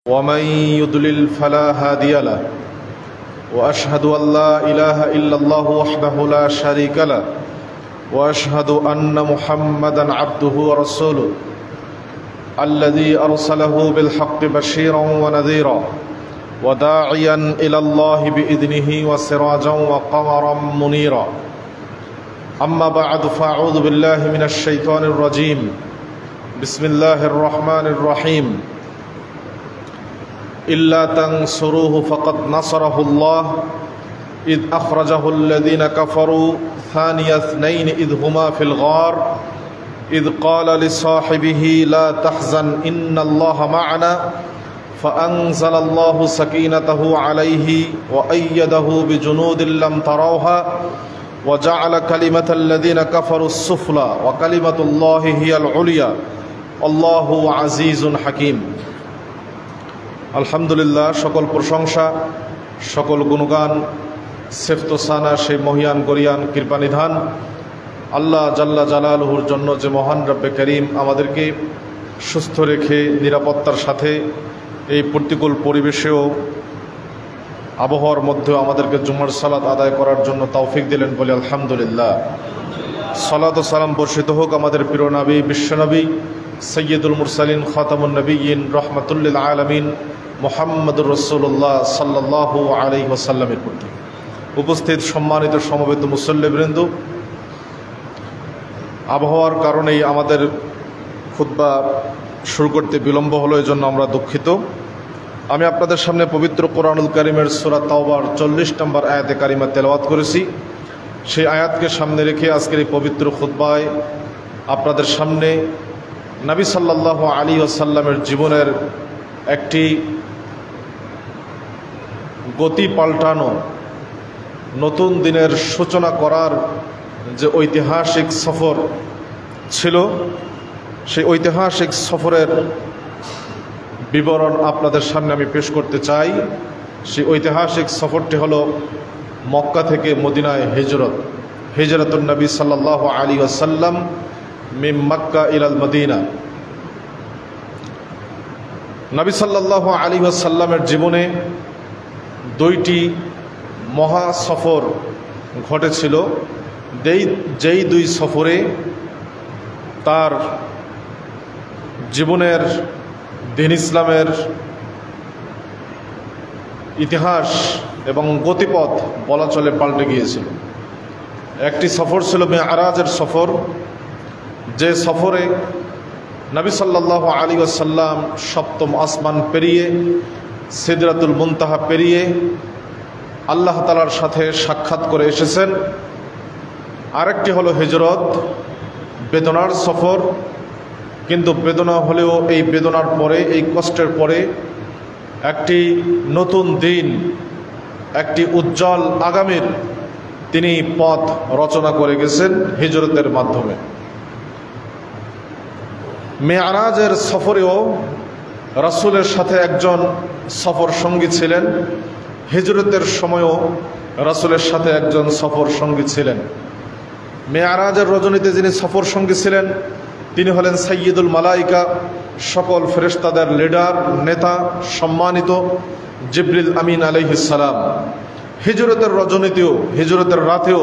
ومن يضلل فلا هادي له وأشهد أن لا إله إلا الله وحده لا شريك له وأشهد أن محمدا عبده ورسوله الذي أرسله بالحق بشيرا ونذيرا وداعيا إلى الله بإذنه وسراجا وقمرا منيرا أما بعد فأعوذ بالله من الشيطان الرجيم بسم الله الرحمن الرحيم إلا تنصروه فقد نصره الله إذ أخرجه الذين كفروا ثاني اثنين إذ هما في الغار إذ قال لصاحبه لا تحزن إن الله معنا فأنزل الله سكينته عليه وأيده بجنود لم تروها وجعل كلمة الذين كفروا السفلى وكلمة الله هي العليا الله عزيز حكيم আলহামদুলিল্লাহ, সকল প্রশংসা সকল গুণগান সেফতোসানা সেই মহিয়ান গরিয়ান কৃপানিধান আল্লাহ জাল্লা জালালুহুর জন্য যে মহান রব্বে করিম আমাদেরকে সুস্থ রেখে নিরাপত্তার সাথে এই প্রতিকূল পরিবেশেও আবহাওয়ার মধ্যেও আমাদেরকে জুমার সালাত আদায় করার জন্য তৌফিক দিলেন বলে আলহামদুলিল্লাহ। সালাত ও সালাম বর্ষিত হোক আমাদের প্রিয় নবী বিশ্বনবী সৈয়দুল মুরসালিন খাতামুন নবিয়্যিন রহমাতুল্লিল আলামিন মুহাম্মদুর রাসূলুল্লাহ সাল্লাল্লাহু আলাইহি ওয়াসাল্লামের প্রতি। উপস্থিত সম্মানিত সমবেত মুসল্লিবৃন্দ, আবহাওয়ার কারণেই আমাদের খুতবা শুরু করতে বিলম্ব হলো, এজন্য আমরা দুঃখিত। আমি আপনাদের সামনে পবিত্র কোরআনুল কারীমের সূরা তাওবার 40 নম্বর আয়াতে কারিমা তেলাওয়াত করেছি। সেই আয়াতকে সামনে রেখে আজকের এই পবিত্র খুতবায় আপনাদের সামনে নবী সাল্লাল্লাহু আলাইহি ওয়াসাল্লামের জীবনের একটি গতি পাল্টানো নতুন দিনের সূচনা করার যে ঐতিহাসিক সফর ছিল, সেই ঐতিহাসিক সফরের বিবরণ আপনাদের সামনে আমি পেশ করতে চাই। সেই ঐতিহাসিক সফরটি হলো মক্কা থেকে মদিনায় হিজরতুন নবী সাল্লাল্লাহু আলাইহি ওয়াসাল্লাম মিন মক্কা ইলাল মদিনা। নবী সাল্লাল্লাহু আলাইহি ওয়াসাল্লামের জীবনে দুইটি মহা সফর ঘটেছিল। যেই দুই সফরে তার জীবনের দ্বীন ইসলামের ইতিহাস এবং গতিপথ বলা চলে পাল্টে গিয়েছিল। একটি সফর ছিল মেরাজের সফর, যে সফরে নবী সাল্লাল্লাহু আলাইহি ওয়াসাল্লাম সপ্তম আসমান পেরিয়ে সিদরাতুল মুনতাহা পেরিয়ে আল্লাহ তাআলার সাথে সাক্ষাৎ করে এসেছেন। আরেকটি হলো হিজরত, বেদনার সফর, কিন্তু বেদনা হলেও এই বেদনার পরে, এই কষ্টের পরে একটি নতুন দিন, একটি উজ্জ্বল আগামীর তিনি পথ রচনা করে গেছেন হিজরতের মাধ্যমে। মেরাজের সফরেও রাসূলের সাথে একজন সফর সঙ্গী ছিলেন, হিজরতের সময়ও রাসূলের সাথে একজন সফর সঙ্গী ছিলেন। মেরাজের রজনীতে যিনি সফর সঙ্গী ছিলেন তিনি হলেন সাইয়্যিদুল মালাইকা, সকল ফেরেশতাদের লিডার, নেতা, সম্মানিত জিবরিল আমিন আলাইহিস সালাম। হিজরতের রজনীতেও, হিজরতের রাতেও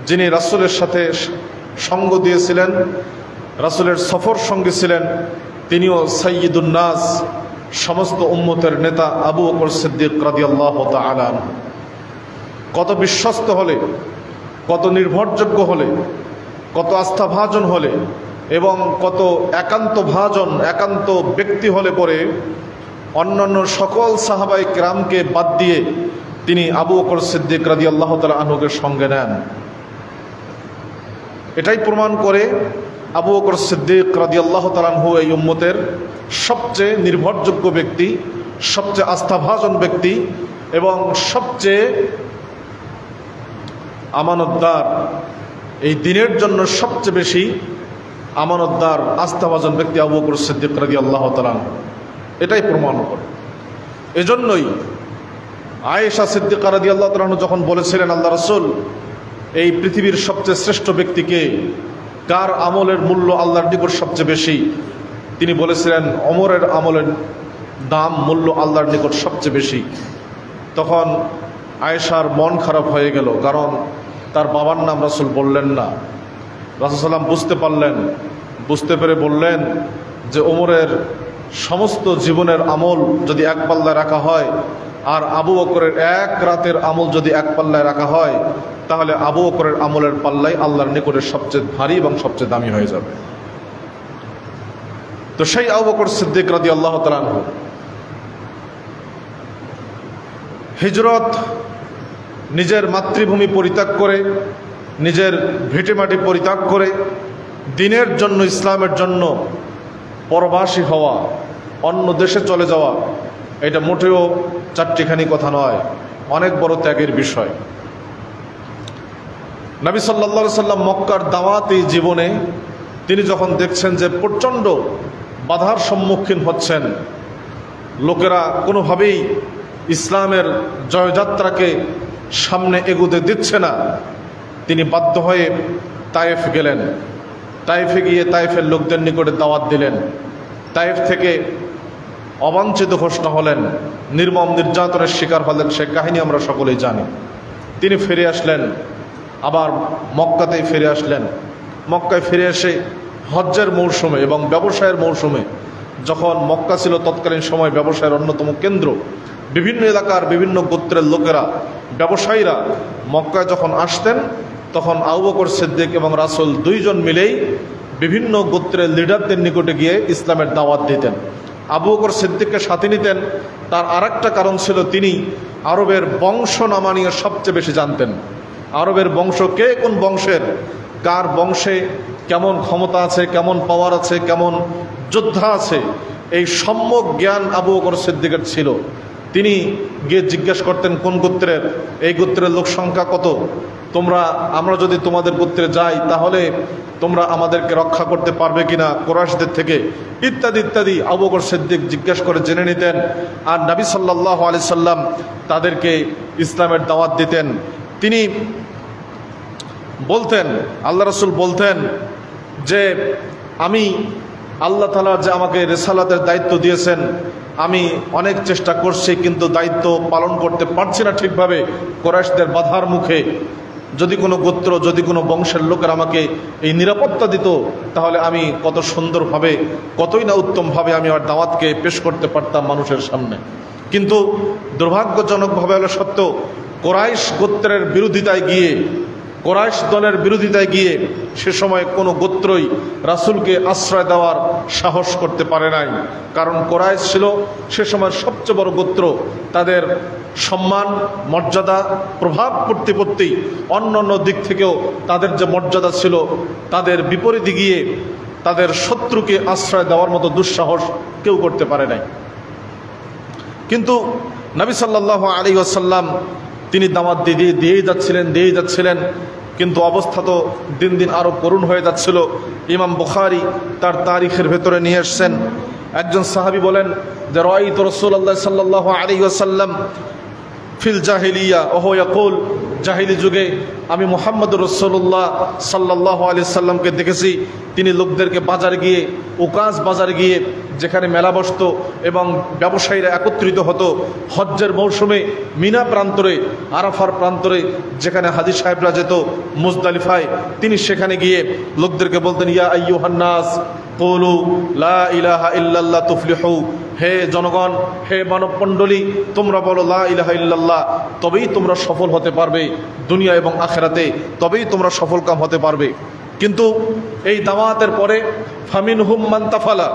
যিনি রাসূলের সাথে সঙ্গ দিয়েছিলেন, রাসূলের সফর সঙ্গী ছিলেন, তিনিও সাইয়্যিদুন নাস, সমস্ত উম্মতের নেতা আবু বকর সিদ্দিক রাদিয়াল্লাহু তাআলা আনহু। কত বিশ্বস্ত হলে, কত নির্ভরযোগ্য হলে, কত আস্থাভাজন হলে এবং কত একান্তভাজন, একান্ত ব্যক্তি হলে পরে অন্যান্য সকল সাহাবায়ে কেরামকে বাদ দিয়ে তিনি আবু বকর সিদ্দিক রাদিয়াল্লাহু তাআলা আনহুকে সঙ্গে নেন। এটাই প্রমাণ করে আবু বকর সিদ্দিক রাদিয়াল্লাহু তাআলা আনহু এই উম্মতের সবচেয়ে নির্ভরযোগ্য ব্যক্তি, সবচেয়ে আস্থাভাজন ব্যক্তি এবং সবচেয়ে আমানতদার। এই দিনের জন্য সবচেয়ে বেশি আমানতদার, আস্থাভাজন ব্যক্তি আবু বকর সিদ্দিক রাদিয়াল্লাহু তাআলা আনহু। এটাই প্রমাণ করে। এজন্যই আয়েশা সিদ্দিকা রাদিয়াল্লাহু তাআলা আনহা যখন বলেছিলেন, আল্লাহ রাসূল, এই পৃথিবীর সবচেয়ে শ্রেষ্ঠ ব্যক্তিকে, কার আমলের মূল্য আল্লাহর নিকট সবচেয়ে বেশি, তিনি বলেছিলেন ওমরের আমলের দাম মূল্য আল্লাহর নিকট সবচেয়ে বেশি। তখন আয়েশার মন খারাপ হয়ে গেল, কারণ তার বাবার নাম রাসূল বললেন না। রাসূল সাল্লাম বুঝতে পারলেন, বুঝতে পেরে বললেন যে ওমরের সমস্ত জীবনের আমল যদি এক পাল্লায় রাখা হয় আর আবু বকরের এক রাতের আমল যদি এক পাল্লায় রাখা হয়, তাহলে আবু বকরের আমলের পাল্লাই আল্লাহর নিকটে সবচেয়ে ভারী এবং সবচেয়ে দামি হয়ে যাবে। তো সেই আবু বকর সিদ্দিক রাদিয়াল্লাহু তাআলা আনহু হিজরত, নিজের মাতৃভূমি পরিত্যাগ করে, নিজের ভিটেমাটি পরিত্যাগ করে দ্বীনের জন্য, ইসলামের জন্য পরবাসী হওয়া, অন্য দেশে চলে যাওয়া, এটা মোটেও চারটিখানি কথা নয়, অনেক বড় ত্যাগের বিষয়। নবী সাল্লাল্লাহু আলাইহি সাল্লাম মক্কার দাওয়াতি জীবনে তিনি যখন দেখছেন যে প্রচণ্ড বাধার সম্মুখীন হচ্ছেন, লোকেরা কোনোভাবেই ইসলামের জয়যাত্রাকে সামনে এগোতে দিচ্ছে না, তিনি বাধ্য হয়ে তায়েফ গেলেন। তায়েফে গিয়ে তায়েফের লোকদের নিকটে দাওয়াত দিলেন। তায়েফ থেকে অবাঞ্ছিত ঘোষণা হলেন, নির্মম নির্যাতনের শিকার হলেন, সে কাহিনী আমরা সকলেই জানি। তিনি ফিরে আসলেন, আবার মক্কাতেই ফিরে আসলেন। মক্কায় ফিরে এসে হজ্জের মৌসুমে এবং ব্যবসায়ের মৌসুমে, যখন মক্কা ছিল তৎকালীন সময় ব্যবসায়ের অন্যতম কেন্দ্র, বিভিন্ন এলাকার বিভিন্ন গোত্রের লোকেরা, ব্যবসায়ীরা মক্কায় যখন আসতেন, তখন আবু বকর সিদ্দিক এবং রাসূল দুইজন মিলেই বিভিন্ন গোত্রের লিডারদের নিকটে গিয়ে ইসলামের দাওয়াত দিতেন। আবু বকর সিদ্দিককে সাথে নিতেন, তার আরেকটা কারণ ছিল তিনি আরবের বংশনামা নিয়ে সবচেয়ে বেশি জানতেন। আরবের বংশ, কে কোন বংশের, কার বংশে কেমন ক্ষমতা আছে, কেমন পাওয়ার আছে, কেমন যোদ্ধা আছে, এই সম্যক জ্ঞান আবু বকর সিদ্দিকের ছিল। তিনি গিয়ে জিজ্ঞেস করতেন, কোন গোত্রের, এই গোত্রের লোক সংখ্যা কত, আমরা যদি তোমাদের গোত্রে যাই তাহলে তোমরা আমাদেরকে রক্ষা করতে পারবে কিনা কুরাইশদের থেকে, ইত্যাদি ইত্যাদি আবু বকর সিদ্দিক জিজ্ঞেস করে জেনে নিতেন। আর নবী সাল্লাল্লাহু আলাইহি সাল্লাম তাদেরকে ইসলামের দাওয়াত দিতেন। তিনি বলতেন, আল্লাহ রাসূল বলতেন যে আমি আল্লাহ তাআলা যে আমাকে রিসালাতের দায়িত্ব দিয়েছেন, আমি অনেক চেষ্টা করছি, কিন্তু দায়িত্ব পালন করতে পারছি না ঠিকভাবে, কুরাইশদের বাধার মুখে। যদি কোনো গোত্র, যদি কোনো বংশের লোকের আমাকে এই নিরাপত্তা দিত, তাহলে আমি কত সুন্দরভাবে, কতই না উত্তমভাবে আমি আমার দাওয়াতকে পেশ করতে পারতাম মানুষের সামনে। কিন্তু দুর্ভাগ্যজনকভাবে হলো সত্য, কুরাইশ গোত্রের বিরোধিতায় গিয়ে, কুরাইশ দলের বিরোধিতায় গিয়ে সে সময় কোনো গোত্রই রাসূলকে আশ্রয় দেওয়ার সাহস করতে পারে নাই। কারণ কুরাইশ ছিল সে সময় সবচেয়ে বড় গোত্র। তাদের সম্মান, মর্যাদা, প্রভাব প্রতিপত্তি, অন্য অন্য দিক থেকেও তাদের যে মর্যাদা ছিল, তাদের বিপরীতে গিয়ে তাদের শত্রুকে আশ্রয় দেওয়ার মতো দুঃসাহস কেউ করতে পারে নাই। কিন্তু নবী সাল্লাল্লাহু আলাইহি ওয়াসাল্লাম তিনি দাওয়াত দিয়েই যাচ্ছিলেন, কিন্তু অবস্থা তো দিন দিন আরও করুণ হয়ে যাচ্ছিল। ইমাম বুখারী তার তারিখের ভেতরে নিয়ে এসছেন, একজন সাহাবী বলেন যে রাআইতু রাসূলুল্লাহ সাল্লাল্লাহু আলাইহি ওয়াসাল্লাম ফিল জাহিলিয়া ওয়া ইয়াকুল, জাহিলি যুগে আমি মুহাম্মদুর রাসূলুল্লাহ সাল্লাল্লাহু আলাইহি সাল্লামকে দেখেছি, তিনি লোকদেরকে বাজারে গিয়ে, উকাস বাজারে গিয়ে, যেখানে মেলা বসত এবং ব্যবসায়ীরা একত্রিত হতো, হজ্জের মৌসুমে মিনা প্রান্তরে, আরাফার প্রান্তরে যেখানে হাজী সাহেবরা যেত মুজদালিফায়, তিনি সেখানে গিয়ে লোকদেরকে বলতেন, ইয়া আইয়ুহান নাস কুলু লা ইলাহা ইল্লাল্লাহ তুফলিহু, হে জনগণ, হে মানবমণ্ডলী, তোমরা বলো লা ইলাহা ইল্লাল্লাহ, তবেই তোমরা সফল হতে পারবে দুনিয়া এবং আখিরাতে, তবেই তোমরা সফলকাম হতে পারবে। কিন্তু এই দাওয়াতের পরে ফামিনহুম মান তাফালা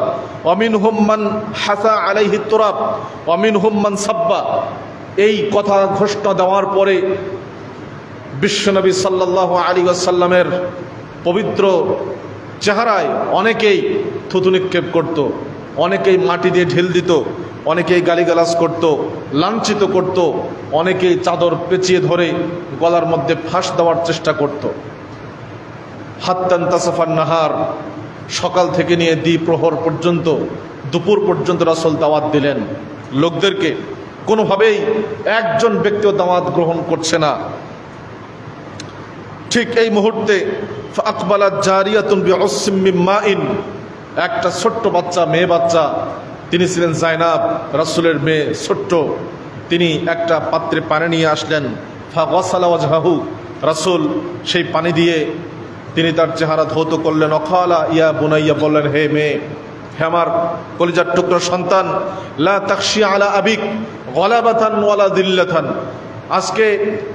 ওয়া মিনহুম মান হাসা আলাইহি তুরাব ওয়া মিনহুম মান সাব্বা, এই কথা ঘোষণা দেওয়ার পরে বিশ্বনবী সাল্লাল্লাহু আলাইহি ওয়াসাল্লামের পবিত্র চেহারায় অনেকেই থুতু নিক্ষেপ করত, অনেকেই মাটি দিয়ে ঢিল দিত, অনেকেই গালিগালাজ করত, লাঞ্ছিত করত, অনেকেই চাদর পেঁচিয়ে ধরে গলার মধ্যে ফাঁস দেওয়ার চেষ্টা করত। হাত্তান তাসাফান নাহার, সকাল থেকে নিয়ে দ্বিপ্রহর পর্যন্ত, দুপুর পর্যন্ত রাসূল দাওয়াত দিলেন লোকদেরকে। কোনোভাবেই একজন ব্যক্তিও দাওয়াত গ্রহণ করছে না। ঠিক এই মুহূর্তে ফাকবালাত জারিয়াতুন বিউসসিম মিন মাইন, একটা ছোট্ট বাচ্চা, মেয়ে বাচ্চা, তিনি ছিলেন জাইনাব, রাসূলের মেয়ে, ছোট্ট। তিনি একটা পাত্রে পানি নিয়ে আসলেন। ফাগাসালা ওয়াজহাহু, রাসূল সেই পানি দিয়ে তিনি তার চেহারা ধৌত করলেন। অকালা ইয়া বুনাইয়া, বললেন হে মেয়ে, হে আমার কলিজার টুকরো সন্তান, লা তাখশি আলা আবিক গলাবাতান ওয়ালা দিল্লাতান। আজকে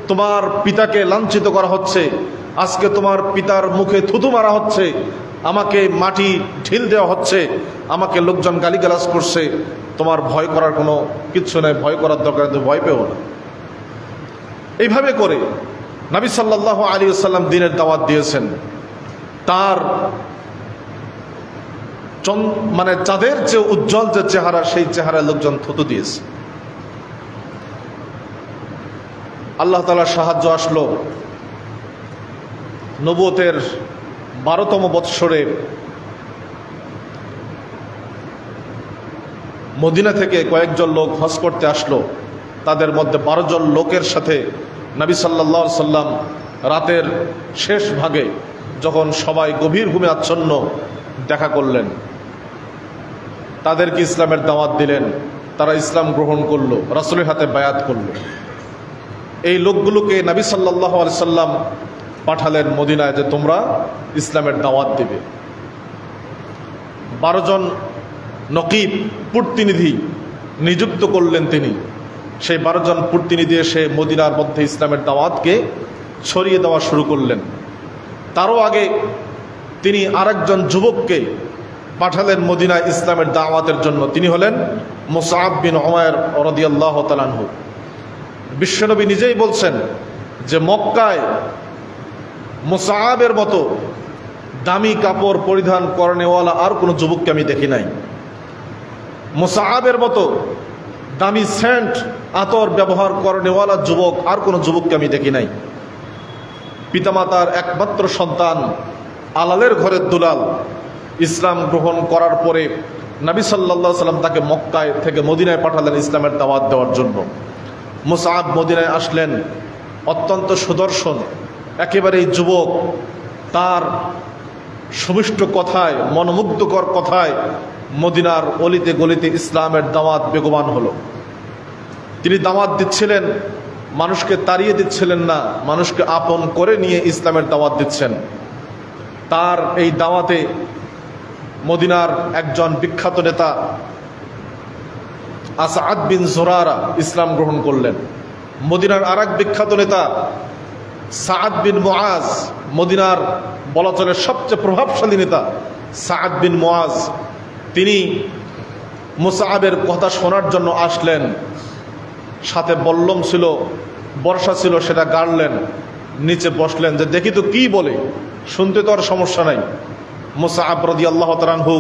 তোমার পিতাকে লাঞ্ছিত করা হচ্ছে, আজকে তোমার পিতার মুখে থুতু মারা হচ্ছে, আমাকে মাটি ঢিল দেওয়া হচ্ছে, আমাকে লোকজন গালিগালাজ করছে। তোমার ভয় করার কোনো কিচ্ছু নেই, ভয় করার দরকার, তুমি ভয় পেও না। এইভাবে করে নবী সাল্লাল্লাহু আলাইহি ওয়াসাল্লাম দ্বীনের দাওয়াত দিয়েছেন। তার মানে চাঁদের যে উজ্জ্বল যে চেহারা, সেই চেহারায় লোকজন থুতু দিয়েছে। আল্লাহ তাআলার সাহায্য আসলো। নবুয়তের 12তম বৎসরে মদিনা থেকে কয়েকজন লোক হজ করতে আসলো। তাদের মধ্যে 12 জন লোকের সাথে নবী সাল্লাল্লাহু আলাইহি সাল্লাম রাতের শেষ ভাগে, যখন সবাই গভীর ঘুমে আচ্ছন্ন, দেখা করলেন। তাদেরকে ইসলামের দাওয়াত দিলেন। তারা ইসলাম গ্রহণ করলো, রাসূলের হাতে বায়াত করলো। এই লোকগুলোকে নবী সাল্লাল্লাহু আলাইহি সাল্লাম পাঠালেন মদিনায়, যে তোমরা ইসলামের দাওয়াত দিবে। 12 জন নকিব, প্রতিনিধি নিযুক্ত করলেন তিনি। সেই 12 জন প্রতিনিধি এসে মদিনার মধ্যে ইসলামের দাওয়াতকে ছড়িয়ে দেওয়া শুরু করলেন। তারও আগে তিনি আরেকজন যুবককে পাঠালেন মদিনায় ইসলামের দাওয়াতের জন্য। তিনি হলেন মুসআব বিন উমাইর রাদিয়াল্লাহু তাআলা আনহু। বিশ্বনবী নিজেই বলছেন যে মক্কায় মুসআবের মতো দামি কাপড় পরিধান করনেওয়ালা আর কোনো যুবককে আমি দেখি নাই। মুসআবের মতো দামি সেন্ট আতর ব্যবহার করনেওয়ালা যুবক আর কোনো যুবককে আমি দেখি নাই। পিতামাতার একমাত্র সন্তান, আলালের ঘরের দুলাল, ইসলাম গ্রহণ করার পরে নবী সাল্লাল্লাহু আলাইহি সাল্লাম তাকে মক্কায় থেকে মদিনায় পাঠালেন ইসলামের দাওয়াত দেওয়ার জন্য। মুসআব মদিনায় আসলেন, অত্যন্ত সুদর্শন, একেবারেই যুবক। তার সুমিষ্ট কথায়, মনোমুগ্ধকর কথায় মদিনার অলিতে গলিতে ইসলামের দাওয়াত বেগবান হলো। তিনি দাওয়াত দিচ্ছিলেন, মানুষকে তাড়িয়ে দিচ্ছিলেন না, মানুষকে আপন করে নিয়ে ইসলামের দাওয়াত দিচ্ছেন। তার এই দাওয়াতে মদিনার একজন বিখ্যাত নেতা আসাদ বিন জুরারা ইসলাম গ্রহণ করলেন। মদিনার আরেক বিখ্যাত নেতা সাদ বিন মুআজ, মদিনার বলা চলে সবচেয়ে প্রভাবশালী নেতা সাদ বিন মুআজ, তিনি মুসআবের কথা শোনার জন্য আসলেন। সাথে বল্লম ছিল, বর্ষা ছিল, সেটা গাড়লেন, নিচে বসলেন যে দেখি তো কি বলে, শুনতে তো আর সমস্যা নাই। মুসআব রাদিয়াল্লাহু তাআলা আনহু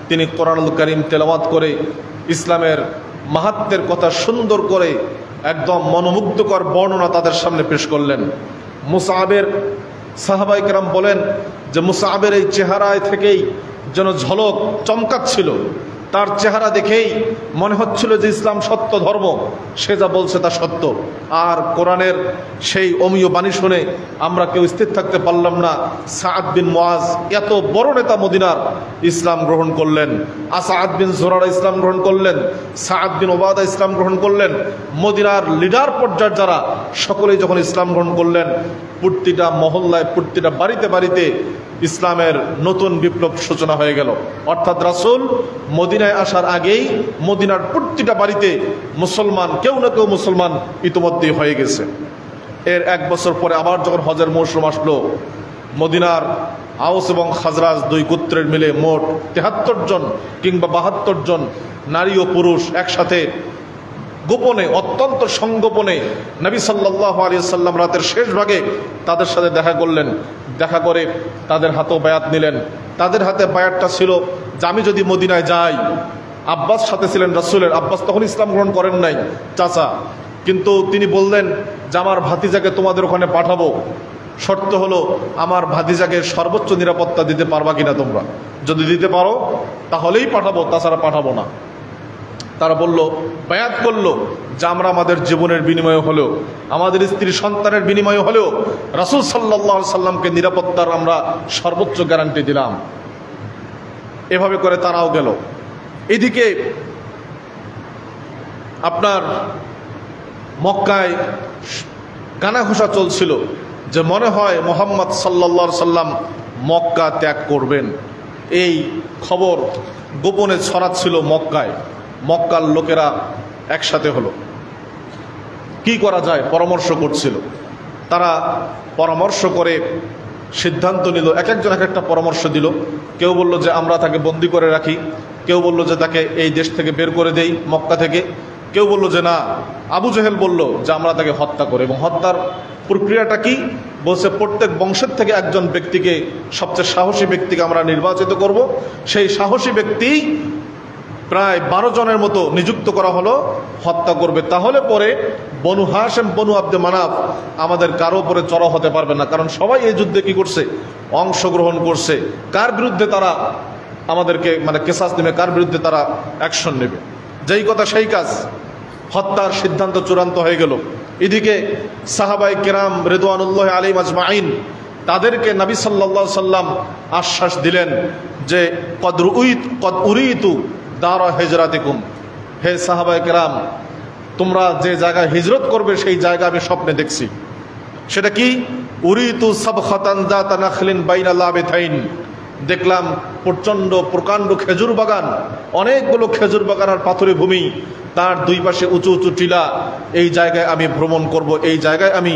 তিনি কোরআনুল কারীম তেলাওয়াত করে ইসলামের মাহাত্ম্যের কথা সুন্দর করে একদম মনোমুগ্ধকর বর্ণনা তাদের সামনে পেশ করলেন। মুসআবের সাহাবায়ে কেরাম বলেন যে মুসআবের এই চেহারায় থেকেই যেন ঝলক চমকাচ্ছিল। তার চেহারা দেখেই মনে হচ্ছিল যে ইসলাম সত্য ধর্ম, সে যা বলছে তা সত্য। আর কোরআনের সেই অমীয় বাণী শুনে আমরা কেউ স্থির থাকতে পারলাম না। সাদ বিন মুআজ এত বড় নেতা মদিনার, ইসলাম গ্রহণ করলেন। আসাদ বিন জুরারা ইসলাম গ্রহণ করলেন। সাদ বিন উবাদা ইসলাম গ্রহণ করলেন। মদিনার লিডার পর্যায়ের যারা, সকলেই যখন ইসলাম গ্রহণ করলেন, প্রতিটা মহল্লায়, প্রতিটা বাড়িতে বাড়িতে ইসলামের নতুন বিপ্লব সূচনা হয়ে গেল। অর্থাৎ রাসূল মদিনায় আসার আগেই মদিনার প্রতিটা বাড়িতে মুসলমান, কেউ না কেউ মুসলমান ইতিমধ্যেই হয়ে গেছে। এর 1 বছর পরে আবার যখন হজের মৌসুম আসলো, মদিনার আউস এবং খাজরাজ 2 গোত্রের মিলে মোট 73 জন কিংবা 72 জন নারী ও পুরুষ একসাথে গোপনে, অত্যন্ত সংগোপনে নবী সাল্লাল্লাহু আলাইহি সাল্লাম রাতের শেষ ভাগে তাদের সাথে দেখা করলেন। দেখা করে তাদের হাতেও বায়াত নিলেন। তাদের হাতে বায়াতটা ছিল যে আমি যদি মদিনায় যাই, আব্বাস সাথে ছিলেন রাসূলের, আব্বাস তখন ইসলাম গ্রহণ করেন নাই, চাচা, কিন্তু তিনি বললেন যে আমার ভাতিজাকে তোমাদের ওখানে পাঠাবো, শর্ত হলো আমার ভাতিজাকে সর্বোচ্চ নিরাপত্তা দিতে পারবা কিনা তোমরা, যদি দিতে পারো তাহলেই পাঠাবো, তাছাড়া পাঠাবো না। তারা বলল, বায়াত করলো যে আমরা আমাদের জীবনের বিনিময়ে হলেও, আমাদের স্ত্রী সন্তানের বিনিময়ে হলেও রাসূল সাল্লাল্লাহু আলাইহি সাল্লামকে নিরাপত্তার আমরা সর্বোচ্চ গ্যারান্টি দিলাম। এভাবে করে তারাও গেল। এদিকে আপনার মক্কায় কানাঘোষা চলছিল যে মনে হয় মুহাম্মদ সাল্লাল্লাহু আলাইহি সাল্লাম মক্কা ত্যাগ করবেন। এই খবর গোপনে ছড়াচ্ছিল মক্কায়। মক্কার লোকেরা একসাথে হলো, কি করা যায় পরামর্শ করছিল। তারা পরামর্শ করে সিদ্ধান্ত নিল, এক একজন এক একটা পরামর্শ দিল। কেউ বলল যে আমরা তাকে বন্দি করে রাখি, কেউ বলল যে তাকে এই দেশ থেকে বের করে দেই মক্কা থেকে, কেউ বলল যে না, আবু জেহেল বলল যে আমরা তাকে হত্যা করি। এবং হত্যার প্রক্রিয়াটা কি বলছে, প্রত্যেক বংশের থেকে একজন ব্যক্তিকে, সবচেয়ে সাহসী ব্যক্তিকে আমরা নির্বাচিত করব। সেই সাহসী ব্যক্তি প্রায় 12 জনের মতো নিযুক্ত করা হলো, হত্যা করবে। তাহলে পরে বনু হাশেম বনু আব্দে মানাফ আমাদের কারো উপরে চড়াও হতে পারবে না, কারণ সবাই এই যুদ্ধে কি করছে, অংশগ্রহণ করছে। কার বিরুদ্ধে তারা আমাদেরকে কেসাস নেবে, কার বিরুদ্ধে তারা অ্যাকশন নেবে, যেই কথা সেই কাজ। হত্যার সিদ্ধান্ত চূড়ান্ত হয়ে গেল। এদিকে সাহাবায়ে কেরাম রিদওয়ানুল্লাহ আলাইহিম আজমাইন, তাদেরকে নবী সাল্লাল্লাহু আলাইহি সাল্লাম আশ্বাস দিলেন যে কদ উরিতু দারা হিজরাতিকুম, হে সাহাবায়ে কেরাম, তোমরা যে জায়গায় হিজরত করবে সেই জায়গা আমি স্বপ্নে দেখছি। সেটা কি? উরিতু সাবখাতান যাতা নাখলিন বাইনা লাবিতাইন, দেখলাম প্রচণ্ড প্রকাণ্ড খেজুর বাগান, অনেকগুলো খেজুর বাগান আর পাথুরে ভূমি, তার দুই পাশে উঁচু উঁচু টিলা। এই জায়গায় আমি ভ্রমণ করব, এই জায়গায় আমি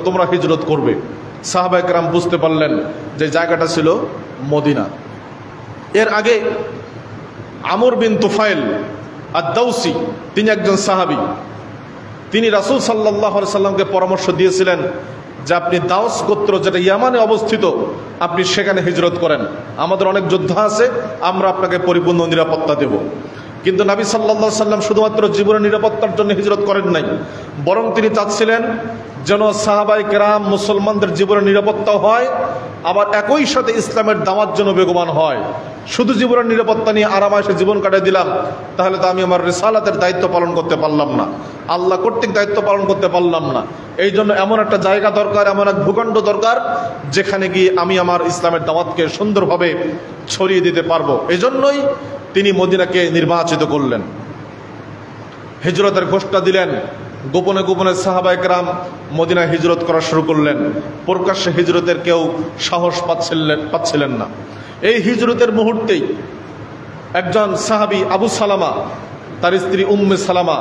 তোমরা হিজরত করবে। সাহাবায়ে কেরাম বুঝতে পারলেন যে জায়গাটা ছিল মদিনা। এর আগে আমর বিন তুফাইল আদ-দাউসি, তিনি একজন সাহাবী, তিনি রাসূল সাল্লাল্লাহু আলাইহি সাল্লামকে পরামর্শ দিয়েছিলেন যে আপনি দাউস গোত্র, যেটা ইয়ামানে অবস্থিত, আপনি সেখানে হিজরত করেন। আমাদের অনেক যোদ্ধা আছে, আমরা আপনাকে পরিপূর্ণ নিরাপত্তা দেব। কিন্তু নবী সাল্লাল্লাহু আলাইহি সাল্লাম শুধুমাত্র জীবনের নিরাপত্তার জন্য হিজরত করেন নাই, বরং তিনি চাচ্ছিলেন যেন সাহাবায়ে কেরাম মুসলমানদের জীবনের নিরাপত্তা হয়, আবার একই সাথে ইসলামের দাওয়াত যেন বেগবান হয়। শুধু জীবনের নিরাপত্তা নিয়ে আরামায়েশে জীবন কাটিয়ে দিলাম, তাহলে তো আমি আমার রিসালাতের দায়িত্ব পালন করতে পারলাম না, আল্লাহ কর্তৃক দায়িত্ব পালন করতে পারলাম না। এই জন্য এমন একটা জায়গা দরকার, এমন এক ভূখণ্ড দরকার, যেখানে গিয়ে আমি আমার ইসলামের দাওয়াতকে সুন্দরভাবে ছড়িয়ে দিতে পারবো। এই জন্যই তিনি মদিনাকে নির্বাচিত করলেন, হিজরতের ঘোষণা দিলেন। গোপনে গোপনে সাহাবায়ে কেরাম মদিনায় হিজরত করা শুরু করলেন। প্রকাশ্যে হিজরতের কেউ সাহস পাচ্ছিলেন না। এই হিজরতের মুহূর্তেই একজন সাহাবী আবু সালামা, তার স্ত্রী উম্মে সালামা,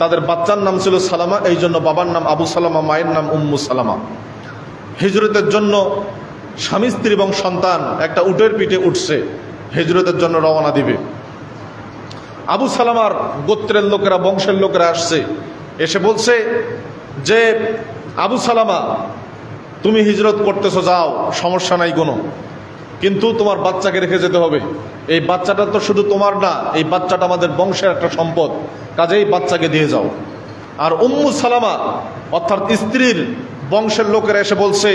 তাদের বাচ্চার নাম ছিল সালামা, এই জন্য বাবার নাম আবু সালামা, মায়ের নাম উম্মু সালামা। হিজরতের জন্য স্বামী স্ত্রী এবং সন্তান একটা উটের পিঠে উঠছে, হিজরতের জন্য রওনা দিবে। আবু সালামার গোত্রের লোকেরা, বংশের লোকেরা আসছে, এসে বলছে যে আবু সালামা, তুমি হিজরত করতেছো, যাও, সমস্যা নাই কোনো, কিন্তু তোমার বাচ্চাকে রেখে যেতে হবে। এই বাচ্চাটা তো শুধু তোমার না, এই বাচ্চাটা আমাদের বংশের একটা সম্পদ, কাজেই বাচ্চাকে দিয়ে যাও। আর উম্মু সালামা অর্থাৎ স্ত্রীর বংশের লোকেরা এসে বলছে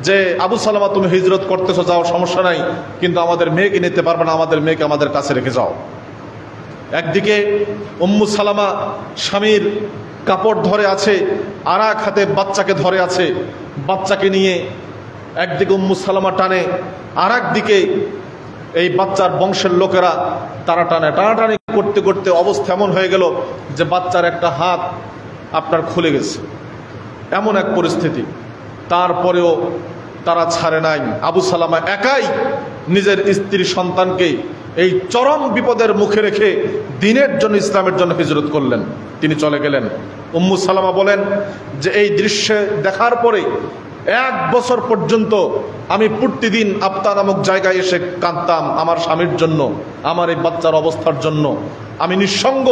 যে আবু সালামা, তুমি হিজরত করতেছো, যাও, সমস্যা নাই, কিন্তু আমাদের মেয়েকে নিতে পারবে না, আমাদের মেয়েকে আমাদের কাছে রেখে যাও। একদিকে উম্মু সালামা স্বামীর কাপড় ধরে আছে, আর এক হাতে বাচ্চাকে ধরে আছে। বাচ্চাকে নিয়ে একদিকে উম্মু সালামা টানে, আর একদিকে এই বাচ্চার বংশের লোকেরা তারা টানে। টানাটানি করতে করতে অবস্থা এমন হয়ে গেল যে বাচ্চার একটা হাত আপনার খুলে গেছে, এমন এক পরিস্থিতি। তারপরেও তারা ছাড়ে নাই। আবু সালামা একাই নিজের স্ত্রী সন্তানকে এই চরম বিপদের মুখে রেখে দ্বীনের জন্য, ইসলামের জন্য হিজরত করলেন, তিনি চলে গেলেন। উম্মু সালামা বলেন যে এই দৃশ্য দেখার পরে 1 বছর পর্যন্ত আমি প্রতিদিন আফতা নামক জায়গায় এসে কাঁদতাম আমার স্বামীর জন্য, আমার এই বাচ্চার অবস্থার জন্য। আমি নিঃসঙ্গ,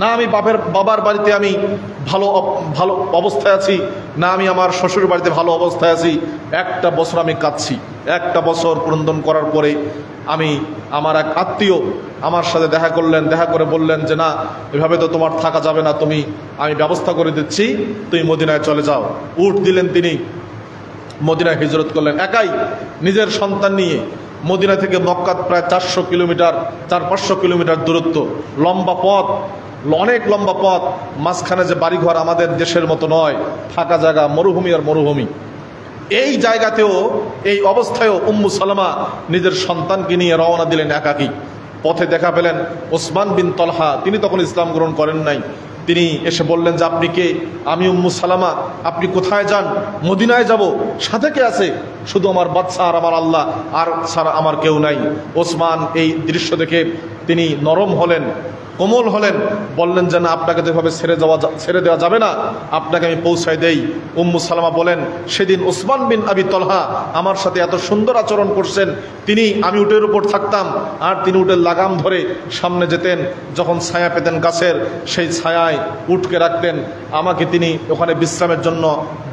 না আমি বাবার বাড়িতে আমি ভালো অবস্থায় আছি, না আমি আমার শ্বশুর বাড়িতে ভালো অবস্থায় আছি। 1টা বছর আমি কাঁদছি। 1টা বছর ক্রন্দন করার পরে আমার এক আত্মীয় আমার সাথে দেখা করলেন, দেখা করে বললেন যে না, এভাবে তো তোমার থাকা যাবে না, আমি ব্যবস্থা করে দিচ্ছি, তুমি মদিনায় চলে যাও। উট দিলেন, তিনি মদিনায় হিজরত করলেন একাই নিজের সন্তান নিয়ে। মদিনা থেকে মক্কা প্রায় 400 কিলোমিটার, 400-500 কিলোমিটার দূরত্ব, লম্বা পথ, অনেক লম্বা পথ। মাঝখানে যে বাড়িঘর আমাদের দেশের মতো নয়, ফাঁকা জায়গা, মরুভূমি আর মরুভূমি। এই জায়গাতেও, এই অবস্থায়ও উম্মু সালামা নিজের সন্তানকে নিয়ে রওনা দিলেন একাকী। পথে দেখা পেলেন ওসমান বিন তলহা, তিনি তখন ইসলাম গ্রহণ করেন নাই। তিনি এসে বললেন যে আপনি কে? আমি উম্মু সালামা। আপনি কোথায় যান? মদিনায় যাব। সাথে কে আছে? শুধু আমার বাদশা আর আমার আল্লাহ, আর ছাড়া আমার কেউ নাই। ওসমান এই দৃশ্য দেখে তিনি নরম হলেন, কোমল হলেন, বললেন যে না, আপনাকে যেভাবে ছেড়ে দেওয়া যাবে না, আপনাকে আমি পৌঁছায় দেই। উম্মু সালামা বলেন সেদিন ওসমান বিন আবি তলহা আমার সাথে এত সুন্দর আচরণ করছেন, আমি উটের উপর থাকতাম আর তিনি উটের লাগাম ধরে সামনে যেতেন, যখন ছায়া পেতেন গাছের সেই ছায়ায় উটকে রাখতেন, আমাকে তিনি ওখানে বিশ্রামের জন্য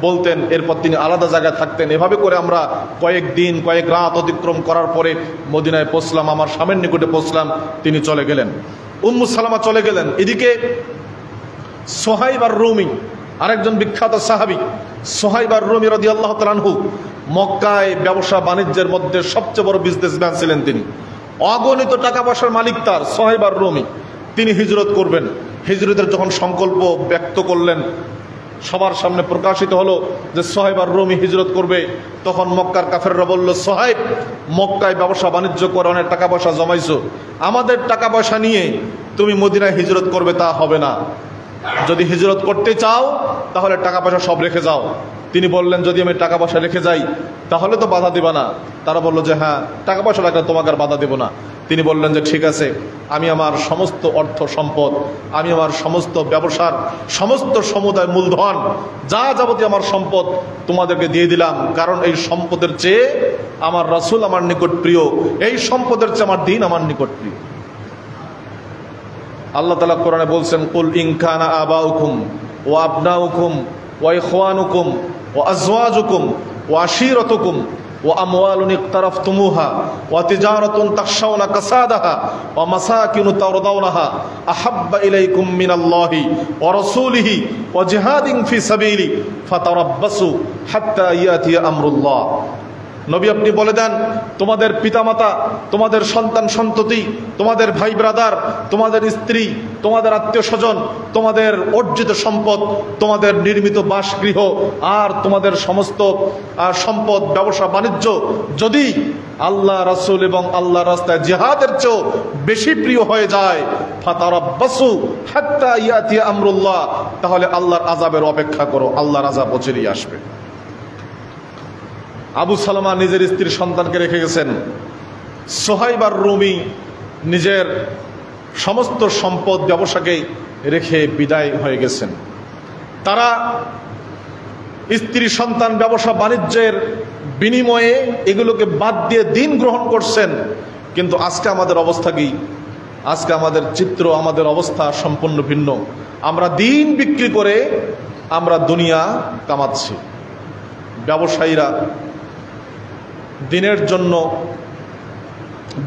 বলতেন, এরপর তিনি আলাদা জায়গায় থাকতেন। এভাবে করে আমরা কয়েকদিন কয়েক রাত অতিক্রম করার পরে মদিনায় পৌঁছলাম, আমার স্বামীর নিকটে পৌঁছলাম, তিনি চলে গেলেন। উম্মু সালামা চলে গেলেন। এদিকে সোহাইব আর রুমি, আরেকজন বিখ্যাত সাহাবী সোহাইব আর রুমি রাদিয়াল্লাহু তাআলা আনহু, মক্কায় ব্যবসা বাণিজ্যের মধ্যে সবচেয়ে বড় বিজনেসম্যান ছিলেন তিনি, অগণিত টাকা পয়সার মালিক তার সোহাইব আর রুমি। তিনি হিজরত করবেন। হিজরতের যখন সংকল্প ব্যক্ত করলেন, সবার সামনে প্রকাশিত হলো যে সোহাইব আর রুমি হিজরত করবে, তখন মক্কার কাফেররা বলল, সোহাইব মক্কায় ব্যবসা বাণিজ্য করে অনেক টাকা পয়সা জমাইছো, আমাদের টাকা পয়সা নিয়ে তুমি মদিনায় হিজরত করবে তা হবে না। যদি হিজরত করতে চাও তাহলে টাকা পয়সা সব রেখে যাও। তিনি বললেন যদি আমি টাকা পয়সা রেখে যাই তাহলে তো বাধা দিবা না। তারা বলল যে হ্যাঁ, টাকা পয়সা রাখলে তোমাকে আর বাধা দেব না। তিনি বললেন যে ঠিক আছে, আমি আমার সমস্ত অর্থ সম্পদ, আমি আমার সমস্ত ব্যবসার সমস্ত সমুদায় মূলধন, যা যাবতীয় আমার সম্পদ তোমাদেরকে দিয়ে দিলাম, কারণ এই সম্পদের চেয়ে আমার রাসূল আমার নিকট প্রিয়, এই সম্পদের চেয়ে আমার দিন আমার নিকট প্রিয়। আল্লাহ তাআলা কোরআনে বলছেন, কুল ইন কানা আবাউকুম ওয়া আবনাউকুম ওয়া ইখওয়ানুকুম ওয়া আজওয়াজুকুম ওয়া আশীরাতুকুম ওয়া আমওয়ালুন ইকতারাফতুমুহা ওয়া তিজারাতুন তাখশাউনা কাসাদাহা ওয়া মাসাকিনু তারদাউনাহা আহাব্বা ইলাইকুম মিনাল্লাহি ওয়া রাসূলিহি ওয়া জিহাদিন ফি সাবিলি ফাতারাব্বাসু হাত্তা ইয়াতিয়া আমরুল্লাহ। নবী আপনি বলে দেন, তোমাদের পিতামাতা, তোমাদের সন্তান সন্ততি, তোমাদের ভাই ব্রাদার, তোমাদের স্ত্রী, তোমাদের আত্মীয় স্বজন, তোমাদের অর্জিত সম্পদ, তোমাদের নির্মিত বাসগৃহ আর তোমাদের সমস্ত সম্পদ, ব্যবসা বাণিজ্য যদি আল্লাহ রাসূল এবং আল্লাহ রাস্তায় জিহাদের চেয়েও বেশি প্রিয় হয়ে যায়, ফাতারাব্বাসু হাত্তা ইয়াতিয়া আমরুল্লাহ, তাহলে আল্লাহর আযাবের অপেক্ষা করো, আল্লাহর আযাব অচিরেই আসবে। আবু সালামা নিজের স্ত্রীর সন্তানকে রেখে গেছেন। সোহাইব আর রুমি নিজের সমস্ত সম্পদ ব্যবসাকে রেখে বিদায় হয়ে গেছেন। তারা স্ত্রী সন্তান ব্যবসা বাণিজ্যের বিনিময়ে এগুলোকে বাদ দিয়ে দিন গ্রহণ করছেন। কিন্তু আজকে আমাদের অবস্থা কি? আজকে আমাদের চিত্র, আমাদের অবস্থা সম্পূর্ণ ভিন্ন। আমরা দিন বিক্রি করে আমরা দুনিয়া কামাচ্ছি। ব্যবসায়ীরা দিনের জন্য,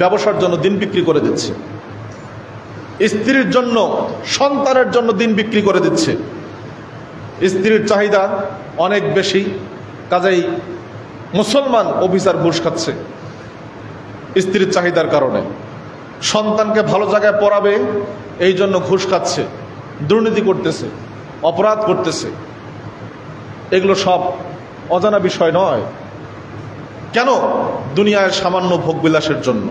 ব্যবসার জন্য দিন বিক্রি করে দিচ্ছে, স্ত্রীর জন্য, সন্তানের জন্য দিন বিক্রি করে দিচ্ছে। স্ত্রীর চাহিদা অনেক বেশি, কাজেই মুসলমান অফিসার ঘুষ খাচ্ছে স্ত্রীর চাহিদার কারণে। সন্তানকে ভালো জায়গায় পড়াবে এই জন্য ঘুষ খাচ্ছে, দুর্নীতি করতেছে, অপরাধ করতেছে। এগুলো সব অজানা বিষয় নয়। কেন? দুনিয়ার সামান্য ভোগবিলাসের জন্য।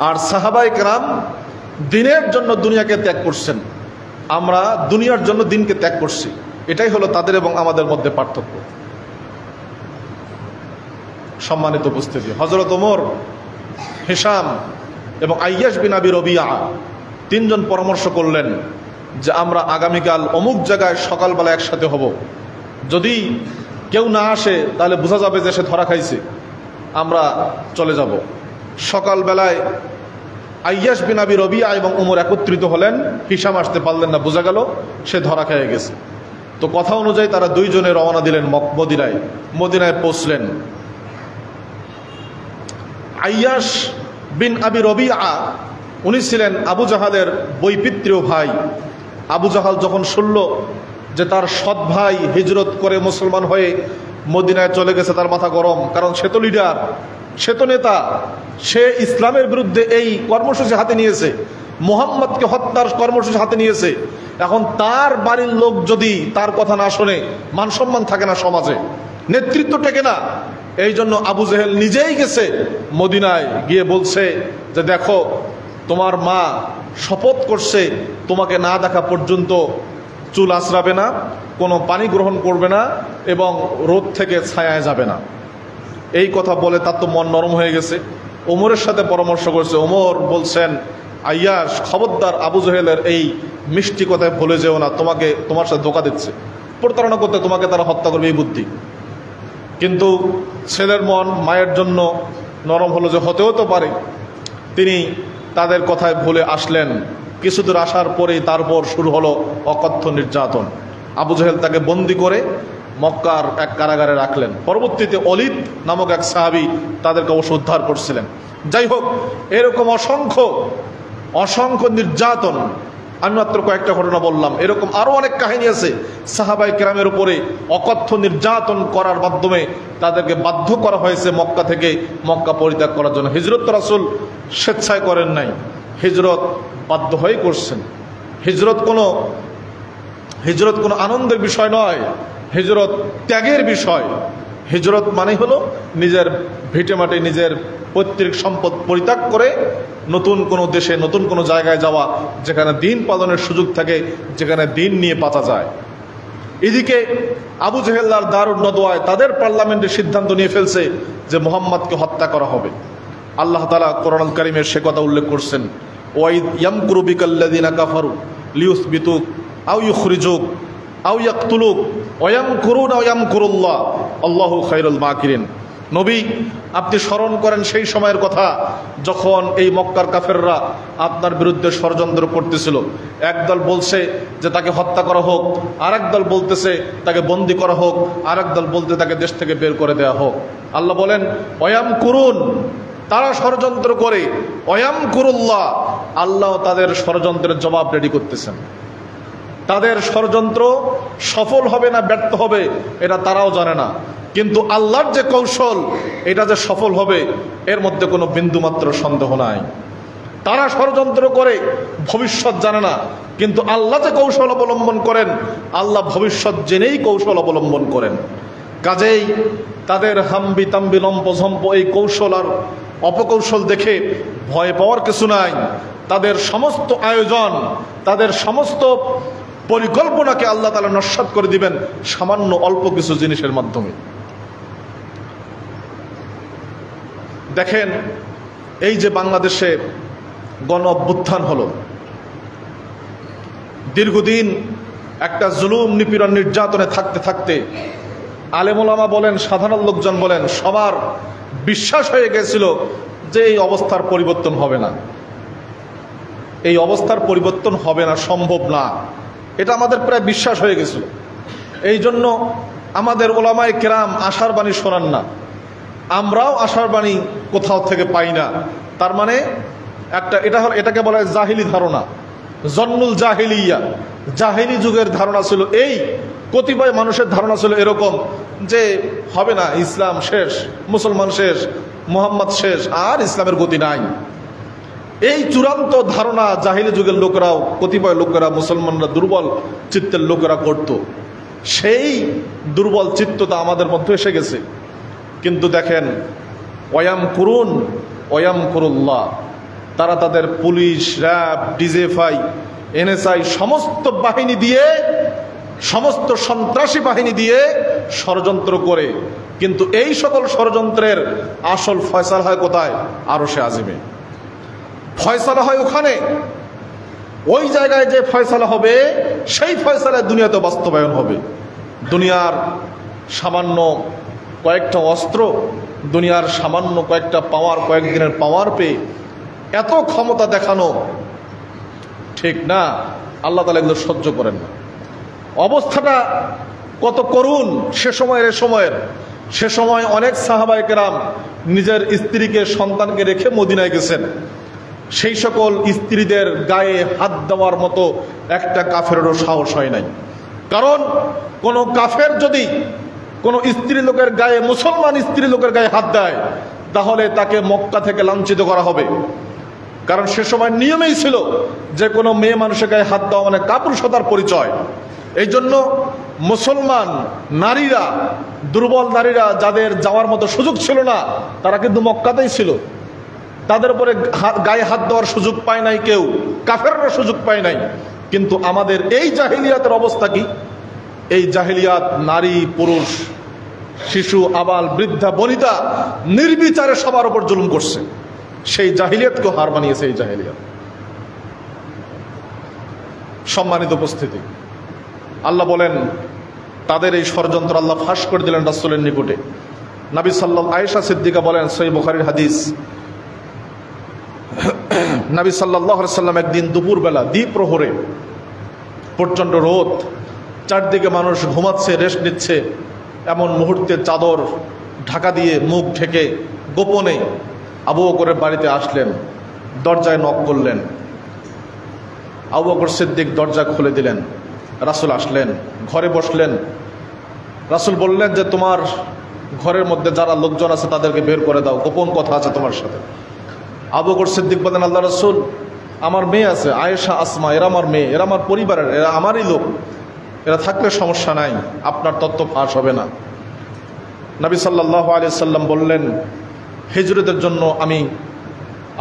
আর সাহাবায়ে কেরাম দিনের জন্য দুনিয়াকে ত্যাগ করছেন, আমরা দুনিয়ার জন্য দিনকে ত্যাগ করছি। এটাই হলো তাদের এবং আমাদের মধ্যে পার্থক্য। সম্মানিত উপস্থিতি, হযরত ওমর, হিশাম এবং আইয়াশ বিন আবি রবিয়া তিনজন পরামর্শ করলেন যে আমরা আগামীকাল অমুক জায়গায় সকালবেলা একসাথে হব। যদি কেউ না আসে তাহলে বোঝা যাবে যে সে ধরা খাইছে, আমরা চলে যাব। সকালবেলায় আইয়াশ বিন আবি রবিয়া এবং ওমর একত্রিত হলেন। হিশাম আসতে পারলেন না, বোঝা গেল সে ধরা খেয়ে গেছে। তো কথা অনুযায়ী তারা দুইজনে রওনা দিলেন মদিনায়। মদিনায় পৌঁছলেন। আইয়াশ বিন আবি রবিয়া উনি ছিলেন আবু জাহালের বৈপিত্রীয় ভাই। আবু জাহাল যখন শুনল যে তার সৎ ভাই হিজরত করে মুসলমান হয়ে মদিনায় চলে গেছে, তার মাথা গরম। কারণ সে তো লিডার, সে তো নেতা, সে ইসলামের বিরুদ্ধে এই কর্মসূচি হাতে নিয়েছে, মুহাম্মদকে হত্যার কর্মসূচি হাতে নিয়েছে। এখন তার বাড়ির লোক যদি তার কথা না শোনে, মান সম্মান থাকে না সমাজে, নেতৃত্ব টেকে না। এই জন্য আবু জেহেল নিজেই গেছে মদিনায়, গিয়ে বলছে যে দেখো তোমার মা শপথ করছে তোমাকে না দেখা পর্যন্ত চুল আঁচড়াবে না, কোনো পানি গ্রহণ করবে না এবং রোদ থেকে ছায়ায় যাবে না। এই কথা বলে তার তো মন নরম হয়ে গেছে। ওমরের সাথে পরামর্শ করছে। ওমর বলছেন, আইয়াস খবরদার, আবু জেহেলের এই মিষ্টি কথায় ভুলে যেও না, তোমার সাথে ধোঁকা দিচ্ছে, প্রতারণা করতে তোমাকে তারা হত্যা করবে, এই বুদ্ধি। কিন্তু ছেলের মন মায়ের জন্য নরম হলো যে হতেও তো পারে। তিনি তাদের কথায় ভুলে আসলেন। কিছুদূর আসার পরেই তারপর শুরু হলো অকথ্য নির্যাতন। আবু জেহেল তাকে বন্দি করে মক্কার এক কারাগারে রাখলেন। পরবর্তীতে অলিদ নামক এক সাহাবী তাদেরকে অবশ্য উদ্ধার করছিলেন। যাই হোক, এরকম অসংখ্য নির্যাতন, আমি মাত্র কয়েকটা ঘটনা বললাম, এরকম আরো অনেক কাহিনী আছে। সাহাবাই কেরামের উপরে অকথ্য নির্যাতন করার মাধ্যমে তাদেরকে বাধ্য করা হয়েছে মক্কা পরিত্যাগ করার জন্য। হিজরত রাসূল স্বেচ্ছায় করেন নাই, হিজরত বাধ্য হয়ে করছেন। হিজরত কোনো আনন্দের বিষয় নয়, হিজরত ত্যাগের বিষয়। হিজরত মানে হলো নিজের ভিটেমাটি, নিজের পৈতৃক সম্পদ পরিত্যাগ করে নতুন কোনো দেশে, নতুন কোনো জায়গায় যাওয়া, যেখানে দিন পালনের সুযোগ থাকে, যেখানে দিন নিয়ে বাঁচা যায়। এদিকে আবু জেহেল আর দারুন নদওয়ায় তাদের পার্লামেন্টে সিদ্ধান্ত নিয়ে ফেলছে যে মুহাম্মদকে হত্যা করা হবে। আল্লাহ তাআলা কোরআনুল কারীমের সে কথা উল্লেখ করছেন, ওয়াইদ ইয়ামকুরু বিকাল্লাযিনা কাফারু লিয়ুসবিতুক আও ইউখরিজুক আও ইয়াকতুলুক ওয়া ইয়ামকুরুনা ওয়া ইয়ামকুরুল্লাহ আল্লাহু খায়রুল মাকিরিন। নবী, আপনি স্মরণ করেন সেই সময়ের কথা যখন এই মক্কার কাফেররা আপনার বিরুদ্ধে ষড়যন্ত্র করতেছিল। একদল বলছে যে তাকে হত্যা করা হোক, আরেক দল বলতেছে তাকে বন্দী করা হোক, আরেক দল বলতে তাকে দেশ থেকে বের করে দেওয়া হোক। আল্লাহ বলেন ওয়ায়াম কুরুন, তারা ষড়যন্ত্র করে, ওয়ায়াম কুরুল্লাহ, আল্লাহ তাদের ষড়যন্ত্রের জবাব রেডি করতেছেন। তাদের ষড়যন্ত্র সফল হবে না ব্যর্থ হবে এটা তারাও জানে না, কিন্তু আল্লাহর যে কৌশল এটা যে সফল হবে এর মধ্যে কোনো বিন্দুমাত্র সন্দেহ নাই। তারা ষড়যন্ত্র করে ভবিষ্যৎ জানে না, কিন্তু আল্লাহ যে কৌশল অবলম্বন করেন, আল্লাহ ভবিষ্যৎ জেনেই কৌশল অবলম্বন করেন। কাজেই তাদের হাম্বি তাম্বি লম্প ঝম্প এই কৌশল আর অপকৌশল দেখে ভয় পাওয়ার কিছু নাই। তাদের সমস্ত আয়োজন, তাদের সমস্ত পরিকল্পনাকে আল্লাহ তাআলা নস্যাৎ করে দিবেন সামান্য অল্প কিছু জিনিসের মাধ্যমে। দেখেন, এই যে বাংলাদেশে গণ অভ্যুত্থান হলো, দীর্ঘদিন একটা জুলুম নিপীড়ন নির্যাতনে থাকতে থাকতে আলেম ওলামা বলেন, সাধারণ লোকজন বলেন, সবার বিশ্বাস হয়ে গেছিল যে এই অবস্থার পরিবর্তন হবে না, এই অবস্থার পরিবর্তন হবে না, সম্ভব না, এটা আমাদের প্রায় বিশ্বাস হয়ে গেছিল। এই জন্য আমাদের ওলামায়ে কেরাম আশার বাণী শোনান না, আমরাও আশার বাণী কোথাও থেকে পাই না। তার মানে এটাকে বলা হয় জাহিলি ধারণা, জন্নুল জাহিলিয়া। জাহিলি যুগের ধারণা ছিল এই, কতিপয় মানুষের ধারণা ছিল এরকম যে হবে না, ইসলাম শেষ, মুসলমান শেষ, মুহাম্মদ শেষ, আর ইসলামের গতি নাই। এই চূড়ান্ত ধারণা জাহিলি যুগের লোকেরাও, কতিপয় লোকেরা, মুসলমানরা, দুর্বল চিত্তের লোকেরা করত। সেই দুর্বল চিত্ততা আমাদের মধ্যে এসে গেছে। কিন্তু দেখেন, ওয়ায়াম কুরুন ওয়ায়াম কুরুল্লাহ, তারা তাদের পুলিশ, র্যাব, ডিজেফআই, এনএসআই সমস্ত বাহিনী দিয়ে, সমস্ত সন্ত্রাসী বাহিনী দিয়ে ষড়যন্ত্র করে, কিন্তু এই সকল ষড়যন্ত্রের আসল ফয়সালা হয় কোথায়? আরশে আজিমে ফয়সালা হয়। ওখানে ওই জায়গায় যে ফয়সালা হবে সেই ফয়সালায় দুনিয়াতে বাস্তবায়ন হবে। দুনিয়ার সামান্য কয়েকটা অস্ত্র, দুনিয়ার সামান্য কয়েকটা পাওয়ার, কয়েকদিনের পাওয়ার পেয়ে এত ক্ষমতা দেখানো ঠিক না। আল্লাহ তাআলা এগুলো সহ্য করেন না। অবস্থাটা কত করুণ সে সময় অনেক সাহাবায়ে কেরাম নিজের স্ত্রীকে, সন্তানকে রেখে মদিনায় গেছেন। সেই সকল স্ত্রীদের গায়ে হাত দেওয়ার মতো একটা কাফেরেরও সাহস হয় নাই। কারণ কোন কাফের যদি কোন স্ত্রী লোকের গায়ে, মুসলমান স্ত্রী লোকের গায়ে হাত দেয়, তাহলে তাকে মক্কা থেকে লাঞ্ছিত করা হবে। কারণ সে সময় নিয়মেই ছিল যে কোনো মেয়ে মানুষের গায়ে হাত দেওয়া মানে কাপুরুষতার পরিচয়। এই জন্য মুসলমান নারীরা, দুর্বল নারীরা যাদের যাওয়ার মতো সুযোগ ছিল না, তারা কিন্তু মক্কাতেই ছিল। তাদের উপরে গায়ে হাত দেওয়ার সুযোগ পায় নাই কেউ, কাফেররা সুযোগ পায় নাই। কিন্তু আমাদের এই জাহিলিয়াতের অবস্থা কি? এই জাহিলিয়াত নারী পুরুষ শিশু আবাল বৃদ্ধা বনিতা নির্বিচারে সবার উপর জুলুম করছে। সেই জাহিলিয়াতকে হার মানিয়েছে এই জাহিলিয়াত। সম্মানিত উপস্থিতি, আল্লাহ বলেন তাদের এই ষড়যন্ত্র আল্লাহ ফাঁস করে দিলেন রাসূলের নিকটে। নবী সাল্লাল্লাহু আয়েশা সিদ্দিকা বলেন, সহিহ বুখারীর হাদিস, নবী সাল্লাল্লাহু আলাইহি সাল্লাম একদিন দুপুরবেলা দ্বিপ্রহরে, প্রচণ্ড রোদ, চারদিকে মানুষ ঘুমাচ্ছে, রেস্ট নিচ্ছে, এমন মুহূর্তে চাদর ঢাকা দিয়ে মুখ ঢেকে গোপনে আবু বকরের বাড়িতে আসলেন, দরজায় নক করলেন। আবু বকর সিদ্দিক দরজা খুলে দিলেন। রাসূল আসলেন, ঘরে বসলেন। রাসূল বললেন যে তোমার ঘরের মধ্যে যারা লোকজন আছে তাদেরকে বের করে দাও, গোপন কথা আছে তোমার সাথে। আবু বকর সিদ্দিক বলেন, আল্লাহ রাসূল, আমার মেয়ে আছে আয়েশা আসমা, এরা আমার মেয়ে, এরা আমার পরিবারের, এরা আমারই লোক, এরা থাকলে সমস্যা নাই, আপনার তথ্য ফাঁস হবে না। নবী সাল্লাল্লাহু আলাইহি সাল্লাম বললেন, হিজরতের জন্য আমি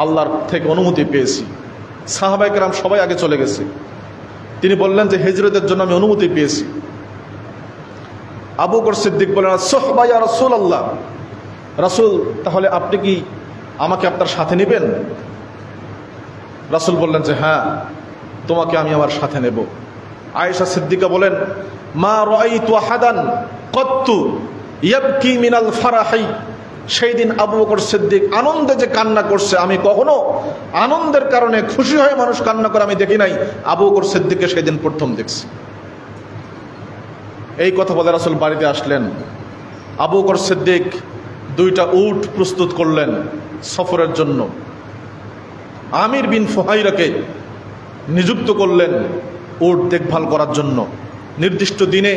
আল্লাহর থেকে অনুমতি পেয়েছি। সাহাবায়ে কেরাম সবাই আগে চলে গেছে। তিনি বললেন যে হিজরতের জন্য আমি অনুমতি পেয়েছি। আবু বকর সিদ্দিক বললেন, সুহবা ইয়া রাসূলুল্লাহ, রাসূল তাহলে আপনি কি আমাকে আপনার সাথে নেবেন? রাসূল বললেন যে হ্যাঁ, তোমাকে আমি আমার সাথে নেব। আয়েশা সিদ্দিকা বলেন, মা রাআইতু আহাদান কত্তু ইয়াবকি মিনাল ফারাহি, সেই দিন আবু বকর সিদ্দিক আনন্দে যে কান্না করছে, আমি কখনো আনন্দের কারণে খুশি হয়ে মানুষ কান্না করে আমি দেখি নাই। আবু বকর সিদ্দিককে সেই দিন প্রথম দেখছি। এই কথা বলে রাসূল বাড়িতে আসলেন। আবু বকর সিদ্দিক দুইটা উট প্রস্তুত করলেন সফরের জন্য। আমির বিন ফুহাইরাকে নিযুক্ত করলেন উট দেখভাল করার জন্য। নির্দিষ্ট দিনে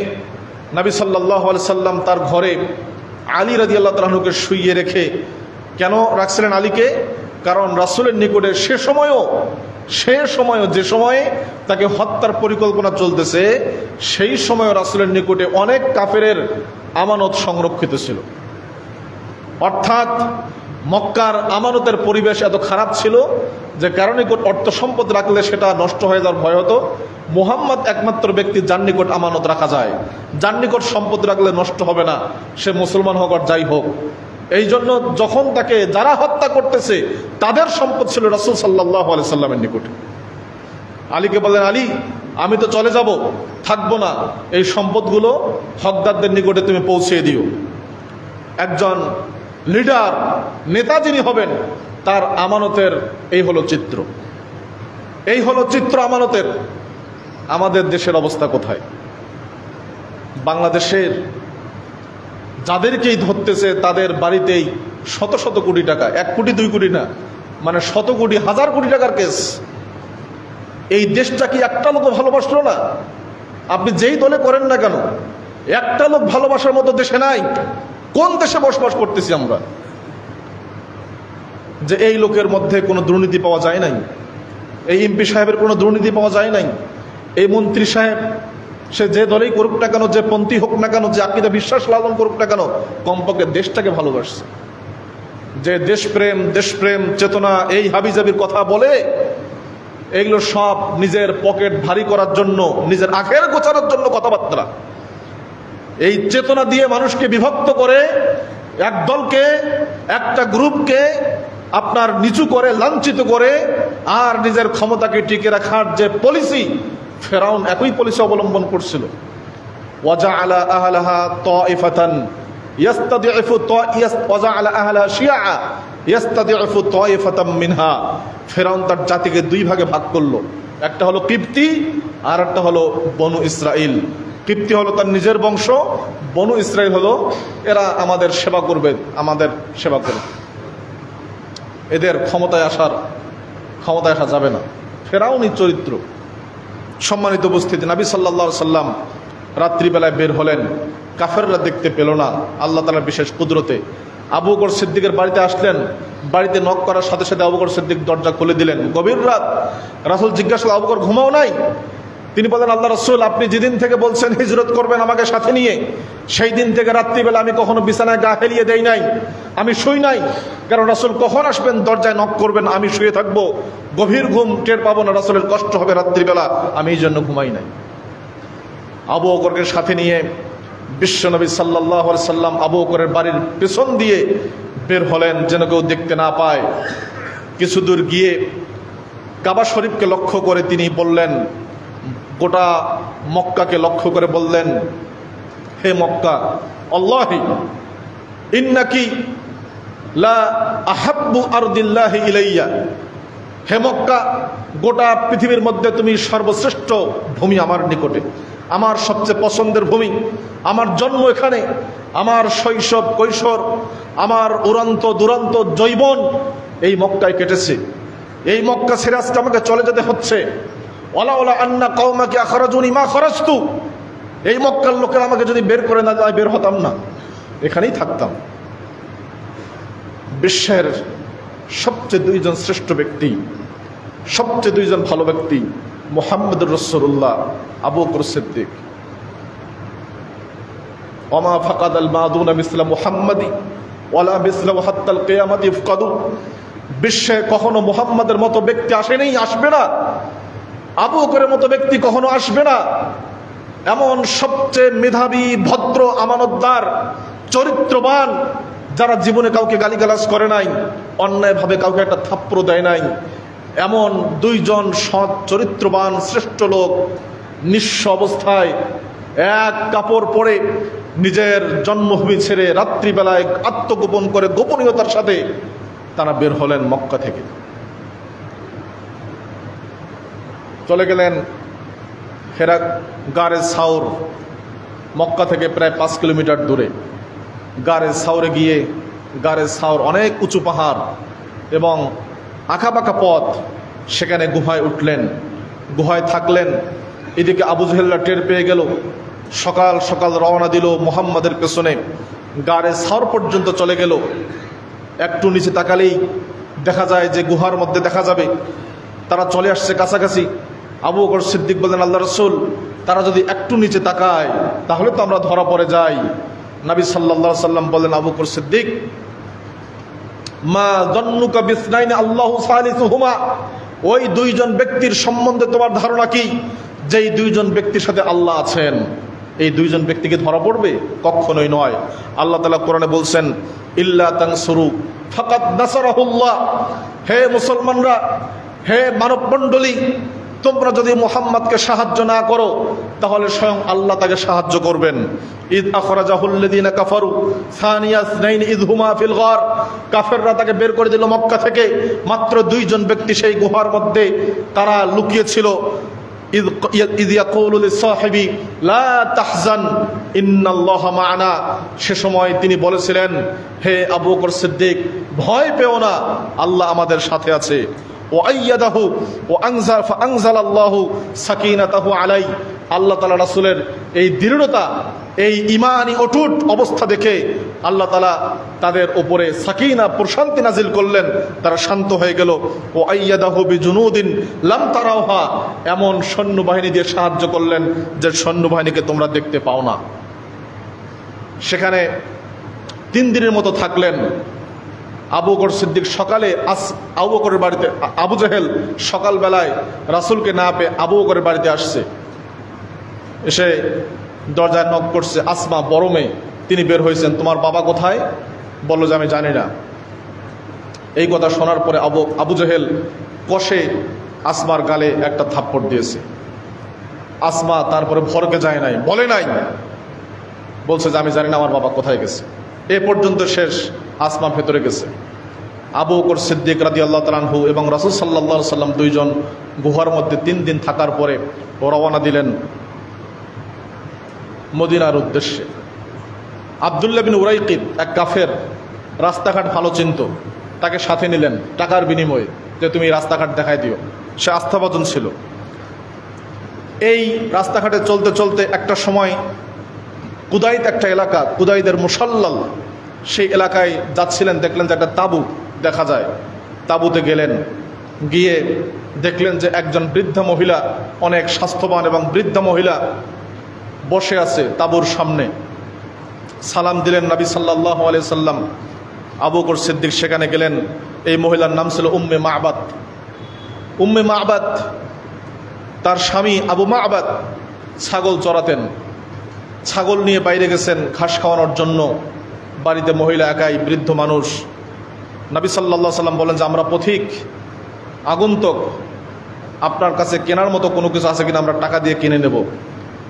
নবী সাল্লাল্লাহু আলাইহি সাল্লাম তার ঘরে আলী রাদিয়াল্লাহু তাআলা আনহুকে শুইয়ে রেখে, কেন রাখছিলেন আলীকে? কারণ রাসূলের নিকটে সে সময়ও যে সময়ে তাকে হত্যার পরিকল্পনা চলতেছে, সেই সময় রাসূলের নিকটে অনেক কাফেরের আমানত সংরক্ষিত ছিল। অর্থাৎ মক্কার আমানতের পরিবেশ এত খারাপ ছিল যে কারণে অর্থ সম্পদ রাখলে সেটা নষ্ট হয়ে যাওয়ার ভয় হতো। মুহাম্মদ একমাত্র ব্যক্তি যার নিকট আমানত রাখা যায়, যার নিকট সম্পদ রাখলে নষ্ট হবে না, সে মুসলমান হোক আর যাই হোক। এই জন্য যখন তাকে যারা হত্যা করতেছে তাদের সম্পদ ছিল রাসূল সাল্লাল্লাহু আলাইহি সাল্লামের নিকটে। আলীকে বললেন, আলী আমি তো চলে যাব, থাকবো না, এই সম্পদগুলো হকদারদের নিকটে তুমি পৌঁছে দিও। একজন লিডার, নেতা যিনি হবেন, তার আমানতের এই হলো চিত্র, এই হলো চিত্র আমানতের। আমাদের দেশের অবস্থা কোথায়? বাংলাদেশের যাদেরকেই ধরতেছে তাদের বাড়িতেই শত শত কোটি টাকা, 1 কোটি 2 কোটি না, মানে শত কোটি হাজার কোটি টাকার কেস। এই দেশটা কি একটা লোক ভালোবাসলো না? আপনি যেই দলে করেন না কেন, একটা লোক ভালোবাসার মতো দেশে নাই। কোন দেশে বসবাস করতেছি আমরা যে এই লোকের মধ্যে কোনো দুর্নীতি পাওয়া যায় নাই, এই এমপি সাহেবের কোনো দুর্নীতি পাওয়া যায় নাই, এই মন্ত্রী সাহেব সে যে দলেই করুক না কেন, যে পন্থী হোক না কেন, যে আকীদা বিশ্বাস লালন করুক না কেন, কমপক্ষে দেশটাকে ভালোবাসছে। যে দেশপ্রেম চেতনা এই হাবিজাবির কথা বলে, এগুলো সব নিজের পকেট ভারী করার জন্য, নিজের আখের গোছানোর জন্য কথাবার্তা। এই চেতনা দিয়ে মানুষকে বিভক্ত করে, এক দলকে একটা গ্রুপকে আপনার নিচু করে লাঞ্ছিত করে, আর নিজের ক্ষমতাকে টিকে রাখার যে পলিসি, ফেরাউন একই পলিসি অবলম্বন করছিল। ওয়াজআলা আহলাহা তাইফাতান ইয়াস্তাদিফু ওয়াজআলা আহলাহা শিয়া ইয়াস্তাদিফু তাইফাতাম মিনহা। ফেরাউন তার জাতিকে 2 ভাগে ভাগ করলো, একটা হলো কিপ্তি আর একটা হলো বনু ইসরাইল। কিপ্তি হলো তার নিজের বংশ, বনু ইসরাইল হলো এরা আমাদের সেবা করবে, আমাদের সেবা করবে, এদের ক্ষমতায় আসা যাবে না। ফেরাউনি চরিত্র। সম্মানিত উপস্থিতি, নবী সাল্লাল্লাহু আলাইহি সাল্লাম রাত্রিবেলায় বের হলেন, কাফেররা দেখতে পেল না। আল্লাহ তাআলার বিশেষ কুদরতে আবু বকর সিদ্দিকের বাড়িতে আসলেন। বাড়িতে নক করার সাথে সাথে আবু বকর সিদ্দিক দরজা খুলে দিলেন। গভীর রাত। রাসূল জিজ্ঞাসা করলেন, আবু বকর ঘুমাও নাই? তিনি বলেন, আল্লাহ রাসূল, আপনি যেদিন থেকে বলছেন হিজরত করবেন আমাকে সাথে নিয়ে, সেই দিন থেকে রাত্রিবেলা আমি কখনো বিছানায় গা হেলিয়ে দেই নাই, আমি শুই নাই। কারণ রাসূল কখন আসবেন, দরজায় নক করবেন, আমি শুয়ে থাকবো, গভীর ঘুম টের পাবো না, রাসূলের কষ্ট হবে রাত্রিবেলা, আমি এই জন্য ঘুমাই নাই। আবু বকরকে সাথে নিয়ে বিশ্বনবী সাল্লাল্লাহু আলাইহি সাল্লাম আবু বকরের বাড়ির পেছন দিয়ে বের হলেন যেন কেউ দেখতে না পায়। কিছু দূর গিয়ে কাবা শরীফকে লক্ষ্য করে তিনি বললেন, গোটা মক্কাকে লক্ষ্য করে বললেন, হে মক্কা, আল্লাহি ইন্নাকি লা আহাব্বু আরদিল্লাহি ইলাইয়া, হে মক্কা, গোটা পৃথিবীর মধ্যে তুমি সর্বশ্রেষ্ঠ ভূমি আমার নিকটে, আমার সবচেয়ে পছন্দের ভূমি, আমার জন্ম এখানে, আমার শৈশব কৈশোর, আমার উড়ান্ত দুরান্ত যৌবন এই মক্কায় কেটেছে। এই মক্কা ছেড়ে আজকে আমাকে চলে যেতে হচ্ছে। ওয়ালাউলা আন্না কওমাকি আখরাজুনি মা খরাজতু, এই মক্কার লোকেরা আমাকে যদি বের করে না যায় বের হতাম না, এখানেই থাকতাম। বিশ্বের সবচেয়ে দুইজন শ্রেষ্ঠ ব্যক্তি, সবচেয়ে দুইজন ভালো ব্যক্তি, মুহাম্মদুর রাসূলুল্লাহ, আবু বকর সিদ্দিক। ওমা ফাকাদাল মাদুনা মিসলা মুহাম্মাদি ওয়ালা মিসলাহু হাত্তাল কিয়ামাতি ইফকাদু, বিশ্বে কখনো মুহাম্মাদের মতো ব্যক্তি আসেনি, আসবে না, আবু বকরের মতো ব্যক্তি কখনো আসবে না। এমন সবচেয়ে মেধাবী, ভদ্র, আমানতদার, চরিত্রবান, যারা জীবনে কাউকে গালিগালাজ করে নাই, অন্যায়ভাবে কাউকে একটা থাপ্পড় দেয় নাই, এমন দুইজন সৎ চরিত্রবান শ্রেষ্ঠ লোক নিঃস্ব অবস্থায় এক কাপড় পরে নিজের জন্মভূমি ছেড়ে রাত্রিবেলায় আত্মগোপন করে গোপনীয়তার সাথে তারা বের হলেন মক্কা থেকে। চলে গেলেন হেরা গারে সাউর, মক্কা থেকে প্রায় 5 কিলোমিটার দূরে। গারে সাউরে গিয়ে, গারে সাউর অনেক উঁচু পাহাড় এবং আঁকাবাঁকা পথ, সেখানে গুহায় উঠলেন, গুহায় থাকলেন। এদিকে আবু জেহেলরা টের পেয়ে গেল, সকাল সকাল রওনা দিল মুহাম্মাদের পেছনে, গারে সাউর পর্যন্ত চলে গেল। একটু নিচে তাকালেই দেখা যায় যে গুহার মধ্যে দেখা যাবে, তারা চলে আসছে কাছাকাছি। আবু বকর সিদ্দিক বলেন, আল্লাহ রাসূল, তারা যদি একটু নিচে তাকায় তাহলে তো আমরা ধরা পড়ে যাই। নবী সাল্লাল্লাহু আলাইহি সাল্লাম বলেন, আবু বকর সিদ্দিক, মা যন্নুকা বিসনাইনি আল্লাহু সালিসুহুমা, ওই দুইজন ব্যক্তির সম্বন্ধে তোমার ধারণা কি? যেই দুইজন ব্যক্তির সাথে আল্লাহ আছেন, এই দুইজন ব্যক্তিকে ধরা পড়বে? কখনোই নয়। আল্লাহ তাআলা কোরআনে বলছেন, ইল্লা তানসুরু ফাকাদ নাসারাহুল্লাহ, হে মুসলমানরা, হে মানব মণ্ডলী, তোমরা যদি মুহাম্মদকে সাহায্য না করো তাহলে স্বয়ং আল্লাহ তাকে সাহায্য করবেন। ইদ আখরাজাহুল্লাযীনা কাফারু সানিয়া ইসনাইন ইদ হুমা ফিল গার, কাফেররা তাকে বের করে দিল মক্কা থেকে। মাত্র দুইজন ব্যক্তি সেই গুহার মধ্যে তারা লুকিয়ে ছিল। ইদ ইয়াকুলু লিসাহিবি লা তাহজান ইন্নাল্লাহা মা'ানা, সে সময় তিনি বলেছিলেন, হে আবু বকর সিদ্দিক, ভয় পেও না, আল্লাহ আমাদের সাথে আছে। ওয়াইয়াদাহু ওয়ানজাল ফাআনজালাল্লাহু সাকিনাতাহু আলাইহি, আল্লাহ তাআলা রাসূলের এই দৃঢ়তা, এই ঈমানি অটুট অবস্থা দেখে আল্লাহ তাআলা তাদের উপরে সাকিনা, প্রশান্তি নাজিল করলেন, তারা শান্ত হয়ে গেল। ওয়াইয়াদাহু বিজুনুদিন লাম তারাউহা, এমন সৈন্যবাহিনী দিয়ে সাহায্য করলেন যে সৈন্যবাহিনীকে তোমরা দেখতে পাও না। সেখানে 3 দিনের মতো থাকলেন। আবু বকর সিদ্দিক সকালে আবু বকরের বাড়িতে, আবু জেহেল সকালবেলায় রাসূলকে না পেয়ে আবু বকরের বাড়িতে আসছে, এসে দরজায় নক করছে। আসমা বড় মেয়ে, তিনি বের হয়েছেন। তোমার বাবা কোথায়? বলল যে আমি জানি না। এই কথা শোনার পরে আবু জেহেল কষে আসমার গালে একটা থাপ্পড় দিয়েছে। আসমা তারপরে ভরকে যায় নাই, বলে নাই, বলছে যে আমি জানি না আমার বাবা কোথায় গেছে। এ পর্যন্ত শেষ, আসমা ভেতরে গেছে। আবু বকর সিদ্দিক রাদিয়াল্লাহু তাআলা আনহু এবং রাসূল সাল্লাল্লাহু আলাইহি সাল্লাম দুইজন গুহার মধ্যে 3 দিন থাকার পরে রওনা দিলেন মদিনার উদ্দেশ্যে। আব্দুল্লাহ বিন উরাইকিব, এক কাফের, রাস্তাঘাট ভালো চিনত, তাকে সাথে নিলেন টাকার বিনিময়ে, যে তুমি রাস্তাঘাট দেখাই দিও। সে আস্থাভাজন ছিল। এই রাস্তাঘাটে চলতে চলতে একটা সময় কুদাইত, একটা এলাকা, কুদাইদের মুসাল্লাল, সেই এলাকায় যাচ্ছিলেন, দেখলেন যে একটা তাঁবু দেখা যায়। তাঁবুতে গেলেন, গিয়ে দেখলেন যে একজন বৃদ্ধা মহিলা, অনেক স্বাস্থ্যবান এবং বৃদ্ধা মহিলা বসে আছে তাঁবুর সামনে। সালাম দিলেন নবী সাল্লাল্লাহু আলাইহি সাল্লাম। আবু বকর সিদ্দিক সেখানে গেলেন। এই মহিলার নাম ছিল উম্মে মা'বাদ। উম্মে মা'বাদ, তার স্বামী আবু মা'বাদ ছাগল চড়াতেন। ছাগল নিয়ে বাইরে গেছেন ঘাস খাওয়ানোর জন্য। বাড়িতে মহিলা একাই, বৃদ্ধ মানুষ। নবী সাল্লাল্লাহু আলাইহি সাল্লাম বলেন যে আমরা পথিক, আগন্তুক, আপনার কাছে কেনার মতো কোনো কিছু আছে কিনা, আমরা টাকা দিয়ে কিনে নেব।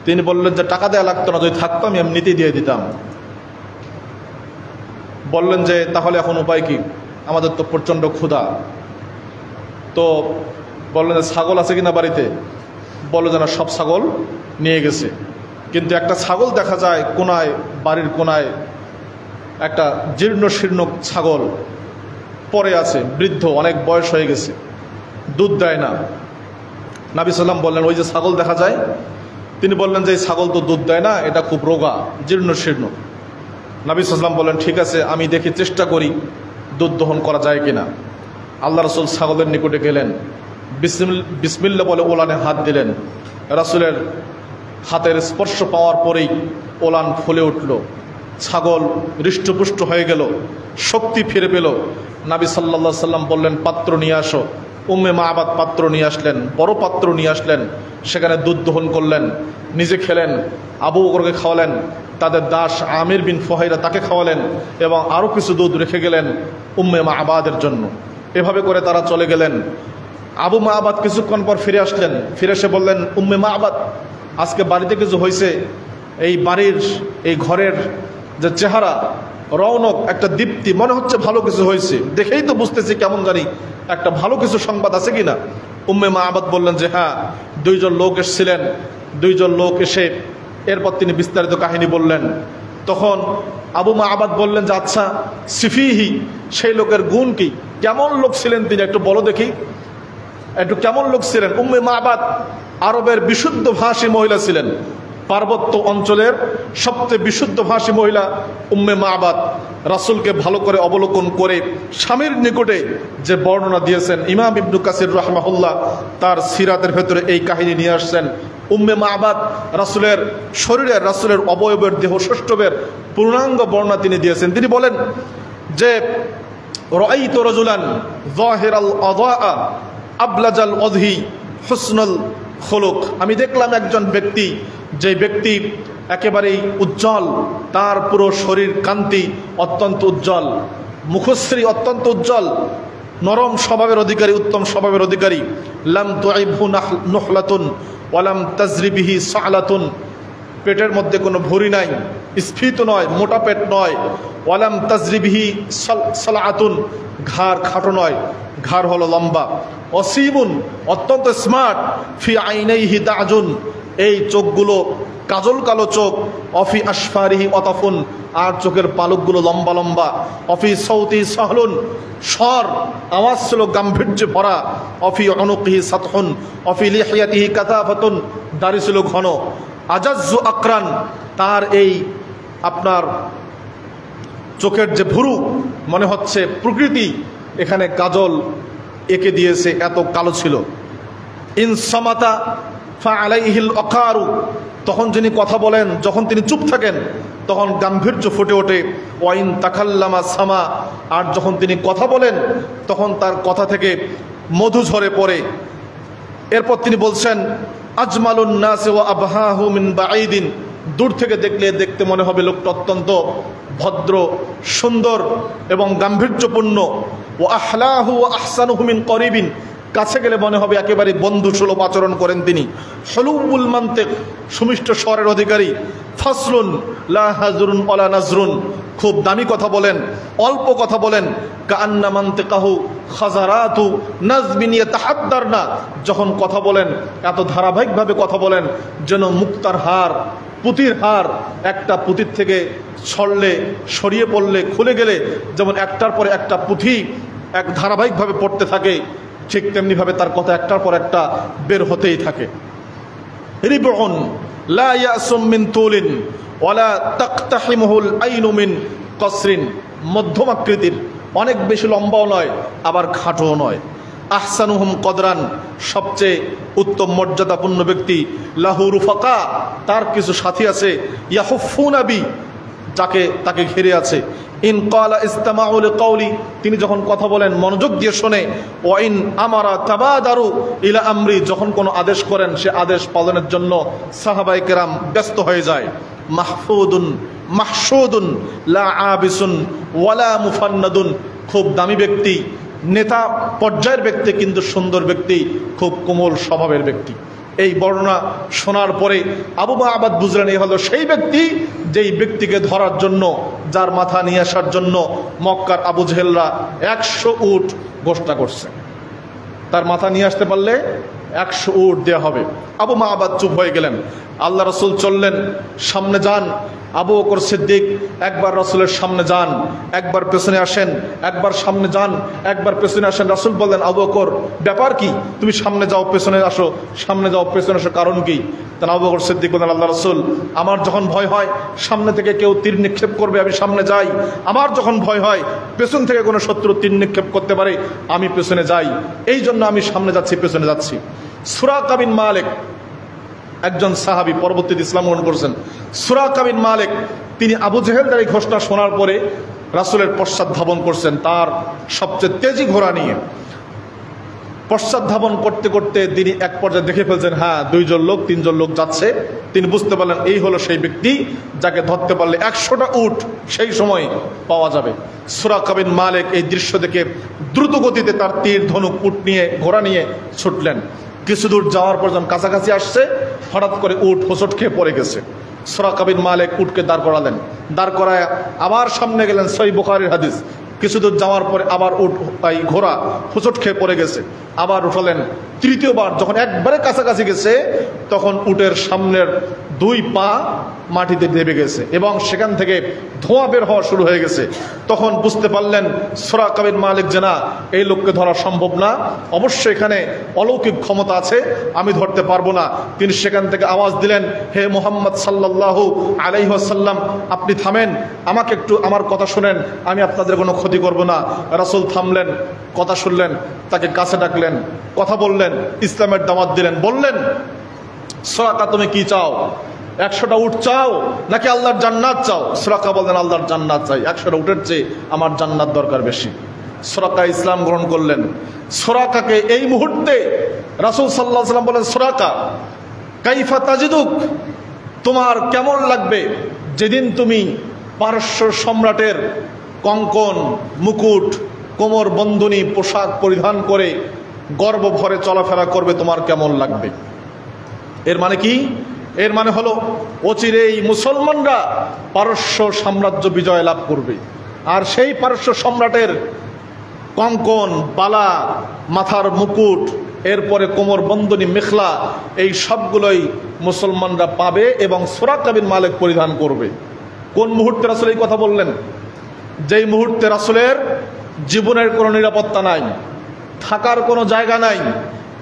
তিনি বললেন যে টাকা দেওয়া লাগতো না, যদি থাকতো আমি এমনিতেই দিয়ে দিতাম। বললেন যে তাহলে এখন উপায় কি, আমাদের তো প্রচণ্ড ক্ষুধা। তো বললেন যে ছাগল আছে কিনা বাড়িতে। বলল যে না, সব ছাগল নিয়ে গেছে, কিন্তু একটা ছাগল দেখা যায় কোনায়, বাড়ির কোনায় একটা জীর্ণ শীর্ণ ছাগল পড়ে আছে, বৃদ্ধ, অনেক বয়স হয়ে গেছে, দুধ দেয় না। নবী সাল্লাম বললেন ওই যে ছাগল দেখা যায়। তিনি বললেন যে এই ছাগল তো দুধ দেয় না, এটা খুব রোগা, জীর্ণ শীর্ণ। নবী সাল্লাম বললেন ঠিক আছে, আমি দেখি, চেষ্টা করি দুধ দহন করা যায় কিনা। আল্লাহ রাসূল ছাগলের নিকটে গেলেন, বিসমিল্লাহ বলে ওলানে হাত দিলেন। রাসূলের হাতের স্পর্শ পাওয়ার পরেই ওলান ফুলে উঠল, ছাগল হৃষ্টপুষ্ট হয়ে গেল, শক্তি ফিরে পেল। নবী সাল্লাল্লাহু আলাইহি সাল্লাম বললেন পাত্র নিয়ে আসো। উম্মে মা'বাদ পাত্র নিয়ে আসলেন, বড় পাত্র নিয়ে আসলেন। সেখানে দুধ দহন করলেন, নিজে খেলেন, আবু বকরকে খাওয়ালেন, তাদের দাস আমির বিন ফুহাইরা তাকে খাওয়ালেন, এবং আরও কিছু দুধ রেখে গেলেন উম্মে মা'বাদের জন্য। এভাবে করে তারা চলে গেলেন। আবু মা'বাদ কিছুক্ষণ পর ফিরে আসলেন। ফিরে এসে বললেন উম্মে মা'বাদ, আজকে বাড়িতে কিছু হয়েছে। এই বাড়ির, এই ঘরের যে চেহারা, রৌনক, একটা দীপ্তি, মনে হচ্ছে ভালো কিছু হয়েছে। দেখেই তো বুঝতেছি কেমন জানি একটা ভালো কিছু সংবাদ আছে কিনা। উম্মে মা'বাদ বললেন যে হ্যাঁ, দুইজন লোক এসেছিলেন। দুইজন লোক এসে এরপর তিনি বিস্তারিত কাহিনী বললেন। তখন আবু মা'বাদ বললেন যে আচ্ছা, সিফিহি, সেই লোকের গুণ কি, কেমন লোক ছিলেন তিনি, একটু বলো দেখি, একটু কেমন লোক ছিলেন। উম্মে মা'বাদ আরবের বিশুদ্ধ ভাষী মহিলা ছিলেন। পার্বত্য অঞ্চলের সবচেয়ে বিশুদ্ধ ভাষী মহিলা উম্মে মা'বাদ রাসূলকে ভালো করে অবলোকন করে স্বামীর নিকটে যে বর্ণনা দিয়েছেন, ইমাম ইবনু কাসির রাহমাহুল্লাহ তার সিরাতের ভেতরে এই কাহিনী নিয়ে আসছেন। উম্মে মা'বাদ রাসূলের শরীরের, রাসূলের অবয়বের, দেহ ষষ্ঠবের পূর্ণাঙ্গ বর্ণনা তিনি দিয়েছেন। তিনি বলেন যে রাআইতু রাজুলান যাহিরাল আযা আবলাজাল ওয়াজহি হুসনুল খুলুক, আমি দেখলাম একজন ব্যক্তি, যে ব্যক্তি একেবারেই উজ্জ্বল, তার পুরো শরীর কান্তি অত্যন্ত উজ্জ্বল, মুখশ্রী অত্যন্ত উজ্জ্বল, নরম স্বভাবের অধিকারী, উত্তম স্বভাবের অধিকারী। লাম তুইবহু নুহলাতুন ওয়ালাম তাজরিবিহি সালাতুন, পেটের মধ্যে কোনো ভুঁড়ি নাই, স্ফীত নয়, মোটা পেট নয়। ওয়ালাম তাজরিবিহি সালাতুন, ঘাড় খাটো নয়, ঘাড় হলো লম্বা। অসীমুন, অত্যন্ত স্মার্ট। ফি আইনাইহি দাজুন, এই চোখগুলো কাজল কালো চোখ। অফি আশফারিহি অতাফুন, আর চোখের পালকগুলো লম্বা লম্বা। অফি সৌতি সাহলুন, স্বর আওয়াজ ছিল গাম্ভীর্যে ভরা। অফি অনুকিহি সাতহুন, অফি লিহিয়াতিহি কাতাফাতুন, দাড়ি ছিল ঘন। আজাজ্জু আকরান, তার এই আপনার চোখের যে ভুরু, মনে হচ্ছে প্রকৃতি এখানে কাজল এঁকে দিয়েছে, এত কালো ছিল। ইনসামাতা ফাআলাইহিল অকারু, তখন যিনি কথা বলেন, যখন তিনি চুপ থাকেন তখন গাম্ভীর্য ফুটে ওঠে। ওয়াইন তাকাল্লামা সামা, আর যখন তিনি কথা বলেন তখন তার কথা থেকে মধু ঝরে পড়ে। এরপর তিনি বলছেন আজমালুন নাসি ওয়া আবহাহু মিন বাঈদিন, দূর থেকে দেখলে দেখতে মনে হবে লোকটা অত্যন্ত ভদ্র, সুন্দর এবং গাম্ভীর্যপূর্ণ। ওয়া আহলাহু ওয়া আহসানুহু মিন করিবিন, কাছে গেলে মনে হবে একেবারে বন্ধুসুলভ আচরণ করেন তিনি। হলুবুল মান্তিক, সুমিষ্ট স্বরের অধিকারী। ফাসলুন লা হাজরুন ওয়ালা নাজরুন, খুব দামি কথা বলেন, অল্প কথা বলেন। কান্না মান্তিকাহু খাজারাতু নাজমিন ইয়াতাহাদ্দারনা, যখন কথা বলেন এত ধারাবাহিকভাবে কথা বলেন যেন মুক্তার হার, পুঁতির হার, একটা পুঁতির থেকে ছড়লে, সরিয়ে পড়লে, খুলে গেলে যেমন একটার পরে একটা পুঁথি এক ধারাবাহিকভাবে পড়তে থাকে, ঠিক তেমনিভাবে তার কথা একটার পর একটা বের হতেই থাকে। রিবউন লা ইয়াসুম মিন তুলিন ওয়ালা তাকতাহিমুল আইনু মিন কসরিন, মধ্যম আকৃতির, অনেক বেশি লম্বাও নয় আবার খাটোও নয়। আহসানুহুম কদরান, সবচেয়ে উত্তম মর্যাদাপূর্ণ ব্যক্তি। লাহু রুফাকা, তার কিছু সাথী আছে। ইয়াহুফুনা বি, তাকে ঘিরে আছে। ইন ক্বালা ইসতামাউ লিকাউলি, তিনি যখন কথা বলেন মনোযোগ দিয়ে শোনে। ওয়া ইন আমারা তাবাদারু ইলা আমরি, যখন কোনো আদেশ করেন সে আদেশ পালনের জন্য সাহাবায়ে কেরাম ব্যস্ত হয়ে যায়। মাহফুদুন মাহসুদুন লা আবিসুন ওয়ালা মুফান্নাদুন, খুব দামি ব্যক্তি, নেতা পর্যায়ের ব্যক্তি, কিন্তু সুন্দর ব্যক্তি, খুব কোমল স্বভাবের ব্যক্তি। এই বর্ণনা শোনার পরে আবু মাআবাদ বুঝলেন এই হলো সেই ব্যক্তি যেই ব্যক্তিকে ধরার জন্য, যার মাথা নিয়ে আসার জন্য মক্কার আবু জেহেলরা 100 উট ঘোষণা করছে। তার মাথা নিয়ে আসতে পারলে 100 উট দেওয়া হবে। আবু মাআবাদ চুপ হয়ে গেলেন। আল্লাহ রসুল চললেন, সামনে যান। আবু বকর সিদ্দিক একবার রসুলের সামনে যান, একবার পেছনে আসেন, একবার সামনে যান, একবার পেছনে আসেন। রসুল বললেন, আবু বকর ব্যাপার কি? তুমি সামনে যাও পেছনে আসো, সামনে যাও পেছনে আসো, কারণ কি? তখন আবু বকর সিদ্দিক বললেন, আল্লাহ রসুল, আমার যখন ভয় হয় সামনে থেকে কেউ তীর নিক্ষেপ করবে আমি সামনে যাই, আমার যখন ভয় হয় পেছন থেকে কোনো শত্রু তীর নিক্ষেপ করতে পারে আমি পেছনে যাই, এই জন্য আমি সামনে যাচ্ছি, পেছনে যাচ্ছি। সুরাকা বিন মালিক একজন সাহাবী, পরবর্তীতে ইসলাম গ্রহণ করেছেন। সুরাকা বিন মালিক, তিনি আবু জেহেলদের এই ঘোষণা শোনার পরে রাসূলের পশ্চাৎ ধাবন করছেন তার সবচেয়ে তেজি ঘোড়া নিয়ে। পশ্চাৎ ধাবন করতে করতে তিনি এক পর্যায়ে দেখে ফেলছেন, হ্যাঁ 2জন লোক 3জন লোক যাচ্ছে। তিনি বুঝতে পারলেন এই হলো সেই ব্যক্তি যাকে ধরতে পারলে 100টা উট সেই সময় পাওয়া যাবে। সুরাকা বিন মালিক এই দৃশ্য দেখে দ্রুত গতিতে তার তীর ধনুক উট নিয়ে ঘোড়া নিয়ে ছুটলেন। কিছু দূর যাওয়ার পর যখন কাছাকাছি আসছে হঠাৎ করে উট হোঁচট খেয়ে পড়ে গেছে। সুরাকা বিন মালিক উটকে দাঁড় করালেন, দাঁড় করায় আবার সামনে গেলেন। সহিহ বুখারীর হাদিস। কিছু দূর যাওয়ার পরে আবার ঘোড়া হোঁচট খেয়ে পড়ে গেছে, আবার উঠালেন। তৃতীয়বার যখন একবারে কাছাকাছি গেছে তখন উটের সামনের 2 পা মাটিতে দেবে গেছে এবং সেখান থেকে ধোঁয়া বের হওয়া শুরু হয়ে গেছে। তখন বুঝতে পারলেন সুরাকা বিন মালিক যে না, এই লোককে ধরা সম্ভব না, অবশ্যই এখানে অলৌকিক ক্ষমতা আছে, আমি ধরতে পারবো না। তিনি সেখান থেকে আওয়াজ দিলেন, হে মুহাম্মদ সাল্লাল্লাহু আলাইহি ওয়াসাল্লাম, আপনি থামেন, আমাকে একটু আমার কথা শুনেন, আমি আপনাদের কোনো ক্ষতি করব না। রাসূল থামলেন, কথা শুনলেন, তাকে কাছে ডাকলেন, কথা বললেন, ইসলামের দাওয়াত দিলেন। বললেন, সুরাকা তুমি কি চাও? 100টা উট চাও নাকি আল্লাহর জান্নাত চাও? সুরাকা বললেন, আল্লাহর জান্নাত চাই, 100টা উটের চেয়ে আমার জান্নাত দরকার বেশি। সুরাকা ইসলাম গ্রহণ করলেন। সুরাকাকে এই মুহূর্তে রাসূল সাল্লাল্লাহু আলাইহি ওয়াসাল্লাম বলেন, সুরাকা কাইফা তাজিদুক, তোমার কেমন লাগবে যেদিন তুমি পারস্য সম্রাটের কঙ্কন, মুকুট, কোমর বন্ধনী পোশাক পরিধান করে গর্ব ভরে চলাফেরা করবে, তোমার কেমন লাগবে? এর মানে কি? এর মানে হলো অচিরেই মুসলমানরা পারস্য সাম্রাজ্য বিজয় লাভ করবে, আর সেই পারস্য সম্রাটের কঙ্কন, বালা, মাথার মুকুট, এরপরে কোমর বন্ধনী, মেখলা, এই সবগুলোই মুসলমানরা পাবে এবং সুরাকা বিন মালিক পরিধান করবে। কোন মুহূর্তে রাসূল এই কথা বললেন? যেই মুহূর্তে রাসূলের জীবনের কোনো নিরাপত্তা নাই, থাকার কোনো জায়গা নাই,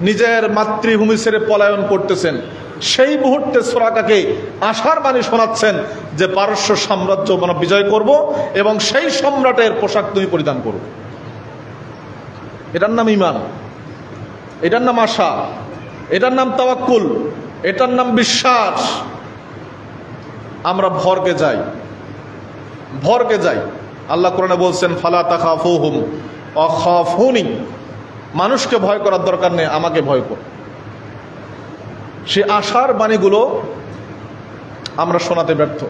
নিজের মাতৃভূমি ছেড়ে পলায়ন করতেছেন, সেই মুহূর্তে সুরাকাকে আশার বাণী শোনাচ্ছেন যে পারস্য সাম্রাজ্য আমরা বিজয় করব এবং সেই সম্রাটের পোশাক তুমি পরিধান করো। এটার নাম ঈমান, এটার নাম আশা, এটার নাম তাওয়াক্কুল, এটার নাম বিশ্বাস। আমরা ভরকে যাই, ভরকে যাই। আল্লাহ কোরআনে বলছেন, ফালা তাখাফুহুম ওয়াখাফুনি, মানুষকে ভয় করার দরকার নেই, আমাকে ভয় কর। সে আশার বাণীগুলো আমরা শোনাতে ব্যর্থ।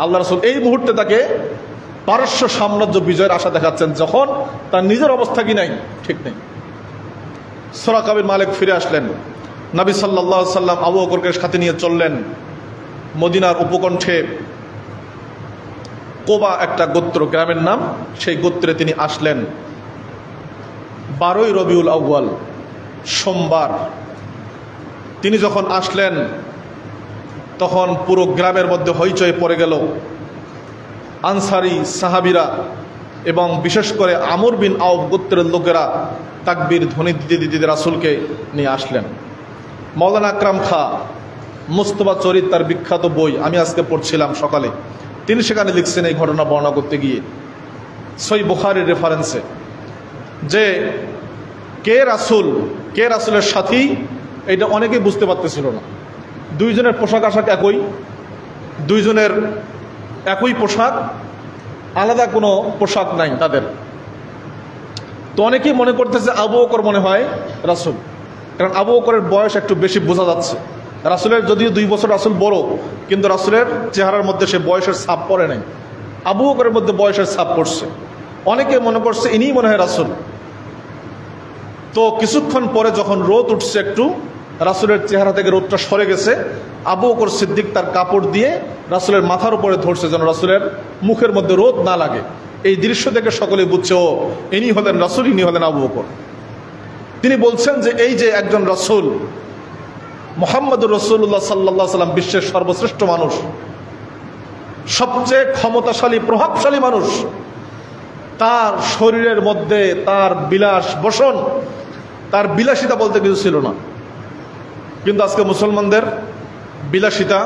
আল্লাহ রাসূল এই মুহূর্তে তাকে পারস্য সাম্রাজ্য বিজয়ের আশা দেখাচ্ছেন যখন তার নিজের অবস্থা কি নাই, ঠিক নেই। সুরাকা বিন মালিক ফিরে আসলেন। নবী সাল্লাল্লাহু আলাইহি ওয়াসাল্লাম আবু বকরকে সাথে নিয়ে চললেন মদিনার উপকণ্ঠে। কোবা একটা গোত্র, গ্রামের নাম, সেই গোত্রে তিনি আসলেন 12ই রবিউল আউয়াল সোমবার। তিনি যখন আসলেন তখন পুরো গ্রামের মধ্যে হইচই পড়ে গেল। আনসারি সাহাবীরা এবং বিশেষ করে আমর বিন আউফ গোত্রের লোকেরা তাকবীর ধ্বনি দিতে দিতে রাসূলকে নিয়ে আসলেন। মাওলানা আকরাম খাঁ মুস্তাফা চরিত, তার বিখ্যাত বই আমি আজকে পড়ছিলাম সকালে, তিনি সেখানে লিখছেন এই ঘটনা বর্ণনা করতে গিয়ে সহিহ বুখারীর রেফারেন্সে, যে কে রাসূল কে রাসূলের সাথী এটা অনেকেই বুঝতে পারতেছিল না। দুইজনের পোশাক আশাক একই, দুইজনের একই পোশাক, আলাদা কোনো পোশাক নাই তাদের। তো অনেকেই মনে করতেছে আবু বকর মনে হয় রাসূল, কারণ আবু বকরের বয়স একটু বেশি বোঝা যাচ্ছে। রাসূলের যদিও 2 বছর রাসূল বড়, কিন্তু রাসূলের চেহারার মধ্যে সে বয়সের ছাপ পড়ে নাই। আবু বকরের মধ্যে বয়সের ছাপ পড়ছে। অনেকে মনে করছে ইনিই মনে হয় রাসূল। তো কিছুক্ষণ পরে যখন রোদ উঠছে, একটু রাসূলের চেহারা থেকে রোদটা সরে গেছে, আবু বকর সিদ্দিক তার কাপড় দিয়ে রাসূলের মাথার উপরে ধরছে যেন রাসূলের মুখের মধ্যে রোদ না লাগে। এই দৃশ্য দেখে সকলে বুঝছে ও ইনি হলেন রাসূল, ইনি হলেন আবু বকর। তিনি বলছেন যে এই যে একজন রাসূল, মুহাম্মদুর রাসূলুল্লাহ সাল্লাল্লাহু আলাইহি সাল্লাম, বিশ্বের সর্বশ্রেষ্ঠ মানুষ, সবচেয়ে ক্ষমতাশালী প্রভাবশালী মানুষ, তার শরীরের মধ্যে তার বিলাস বসন, তার বিলাসিতা বলতে কিছু ছিল না। কিন্তু আজকে মুসলমানদের বিলাসিতা,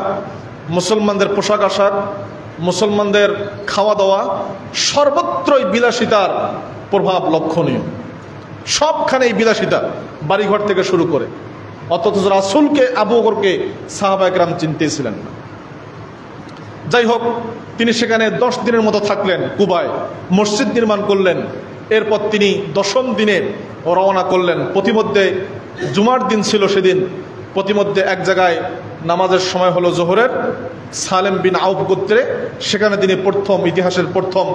মুসলমানদের পোশাক আশাক, মুসলমানদের খাওয়া দাওয়া, সর্বত্রই বিলাসিতার প্রভাব লক্ষণীয়। সবখানেই বিলাসিতা, বাড়িঘর থেকে শুরু করে। অথচ রাসূলকে, আবু বকরকে সাহাবায়ে কেরাম চিনতেছিলেন না। যাই হোক, তিনি সেখানে 10 দিনের মতো থাকলেন কুবায়, মসজিদ নির্মাণ করলেন। এরপর তিনি 10ম দিনে রওনা করলেন। প্রতিমধ্যে জুমার দিন ছিল সেদিন, প্রতিমধ্যে এক জায়গায় নামাজের সময় হলো জোহরের, সালেম বিন আউফ গোত্রে, সেখানে তিনি ইতিহাসের প্রথম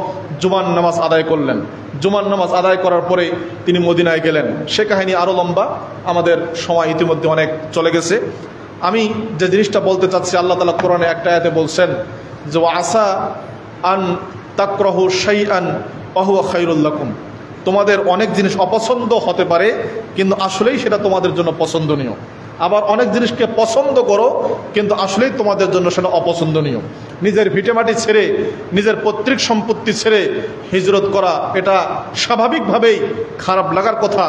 জুমার নামাজ আদায় করলেন। জুমার নামাজ আদায় করার পরে তিনি মদিনায় গেলেন। সে কাহিনী আরও লম্বা, আমাদের সময় ইতিমধ্যে অনেক চলে গেছে। আমি যে জিনিসটা বলতে চাচ্ছি, আল্লাহ তাআলা কোরআনে একটা আয়াতে বলছেন যে আসা আন তাকরাহু শাইআন ওয়া হুয়া খায়রুল লাকুম, তোমাদের অনেক জিনিস অপছন্দ হতে পারে, কিন্তু আসলেই সেটা তোমাদের জন্য পছন্দনীয়। আবার অনেক জিনিসকে পছন্দ করো, কিন্তু আসলেই তোমাদের জন্য সেটা অপছন্দনীয়। নিজের ভিটেমাটি ছেড়ে, নিজের পৈতৃক সম্পত্তি ছেড়ে হিজরত করা, এটা স্বাভাবিকভাবেই খারাপ লাগার কথা,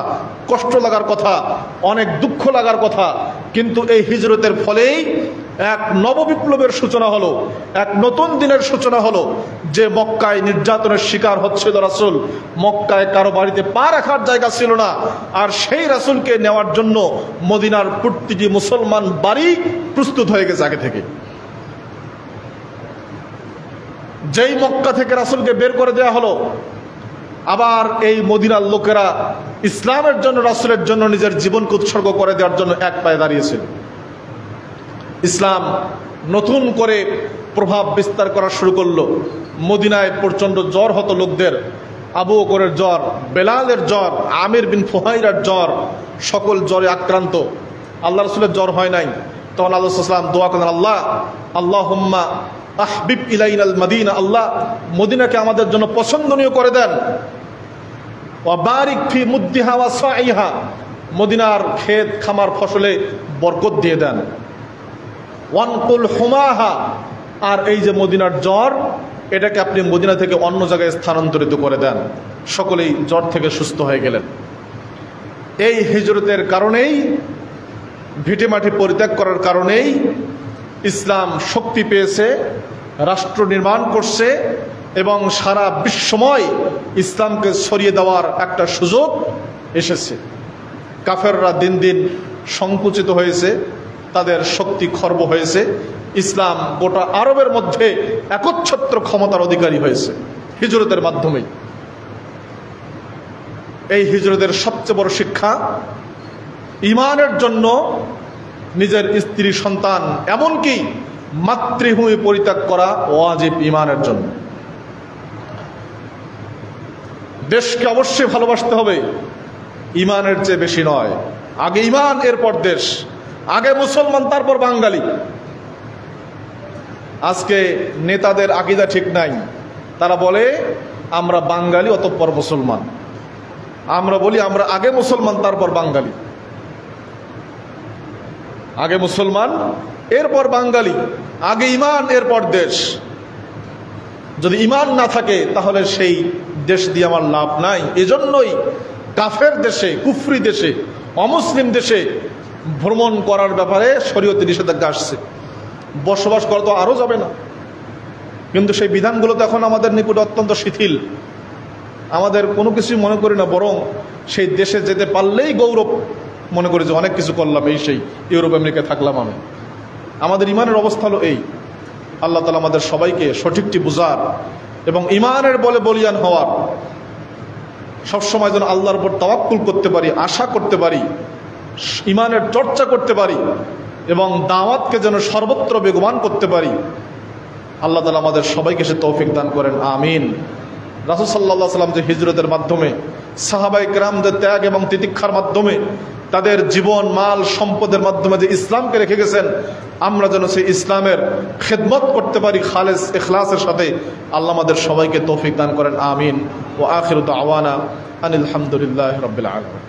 কষ্ট লাগার কথা, অনেক দুঃখ লাগার কথা। কিন্তু এই হিজরতের ফলেই এক নববিপ্লবের সূচনা হলো, এক নতুন দিনের সূচনা হলো। যে মক্কায় নির্যাতনের শিকার হচ্ছিল রাসূল, মক্কায় কারো বাড়িতে পা রাখার জায়গা ছিল না, আর সেই রাসূলকে নেওয়ার জন্য মদিনার প্রতিটি মুসলমান বাড়ি প্রস্তুত হয়ে গেছে আগে থেকে। যেই মক্কা থেকে রাসূলকে বের করে দেওয়া হলো, আবার এই মদিনার লোকেরা ইসলামের জন্য, রাসূলের জন্য নিজের জীবনকে উৎসর্গ করে দেওয়ার জন্য এক পায়ে দাঁড়িয়েছিল। ইসলাম নতুন করে প্রভাব বিস্তার করা শুরু করলো। মদিনায় প্রচণ্ড জ্বর হতো লোকদের, আবু বকরের জ্বর, বেলালের জ্বর, আমির বিন ফুহাইরার জ্বর, সকল জ্বরে আক্রান্ত। আল্লাহ রাসূলের জ্বর হয় নাই। তখন আল্লাহ সাল্লাল্লাহু আলাইহি ওয়াসাল্লাম দোয়া করেন, আল্লাহুম্মা আহবিব ইলাইনাল মদিনা, আল্লাহ মদিনাকে আমাদের জন্য পছন্দনীয় করে দেন। ওয়া বারিক ফি মুদ্দিহা ওয়া সাইহা, মদিনার ক্ষেত খামার ফসলে বরকত দিয়ে দেন। ওয়ানকুল হুমাহা, আর এই যে মদিনার জ্বর, এটাকে আপনি মদিনা থেকে অন্য জায়গায় স্থানান্তরিত করে দেন। সকলেই জ্বর থেকে সুস্থ হয়ে গেলেন। এই হিজরতের কারণেই, ভিটেমাটি পরিত্যাগ করার কারণেই ইসলাম শক্তি পেয়েছে, রাষ্ট্র নির্মাণ করছে, এবং সারা বিশ্বময় ইসলামকে ছড়িয়ে দেওয়ার একটা সুযোগ এসেছে। কাফেররা দিন দিন সংকুচিত হয়েছে, তাদের শক্তি খর্ব হয়েছে। ইসলাম গোটা আরবের মধ্যে একচ্ছত্র ক্ষমতার অধিকারী হয়েছে হিজরতের মাধ্যমেই। এই হিজরতের সবচেয়ে বড় শিক্ষা, ঈমানের জন্য নিজের স্ত্রী সন্তান, এমনকি মাতৃভূমি পরিত্যাগ করা ওয়াজিব ঈমানের জন্য। দেশকে অবশ্যই ভালোবাসতে হবে, ঈমানের চেয়ে বেশি নয়। আগে ঈমান, এরপর দেশ। আগে মুসলমান, তারপর বাঙালি। আজকে নেতাদের আকীদা ঠিক নাই। তারা বলে আমরা বাঙালি, অতঃপর মুসলমান। আমরা বলি আমরা আগে মুসলমান, তারপর বাঙালি। আগে মুসলমান, এরপর বাঙালি। আগে ঈমান, এরপর দেশ। যদি ঈমান না থাকে তাহলে সেই দেশ দিয়ে আমার লাভ নাই। এজন্যই কাফের দেশে, কুফরি দেশে, অমুসলিম দেশে ভ্রমণ করার ব্যাপারে শরীয়তে নিষেধাজ্ঞা আসছে। বসবাস করা তো আরও যাবে না, কিন্তু সেই বিধানগুলো তো এখন আমাদের নিকটে অত্যন্ত শিথিল। আমাদের কোনো কিছুই মনে করি না, বরং সেই দেশে যেতে পারলেই গৌরব মনে করি যে অনেক কিছু করলাম, এই সেই ইউরোপ আমেরিকায় থাকলাম আমি। আমাদের ইমানের অবস্থা হলো এই। আল্লাহ তাআলা আমাদের সবাইকে সঠিকটি বুঝার এবং ইমানের বলে বলিয়ান হওয়ার, সবসময় যেন আল্লাহর উপর তাওয়াক্কুল করতে পারি, আশা করতে পারি, ইমানের চর্চা করতে পারি এবং দাওয়াতকে যেন সর্বত্র বেগবান করতে পারি। আল্লাহ তাআলা আমাদের সবাইকে সে তৌফিক দান করেন, আমিন। রাসূল সাল্লাল্লাহু আলাইহি ওয়াসাল্লাম যে হিজরতের মাধ্যমে, সাহাবায়ে কেরামদের ত্যাগ এবং তিতিক্ষার মাধ্যমে, তাদের জীবন মাল সম্পদের মাধ্যমে যে ইসলামকে রেখে গেছেন, আমরা যেন সেই ইসলামের খেদমত করতে পারি খালেস ইখলাসের সাথে। আল্লাহ আমাদের সবাইকে তৌফিক দান করেন, আমিন। ওয়া আখিরু দাওয়ানা আনিল হামদুলিল্লাহি রাব্বিল আলামিন।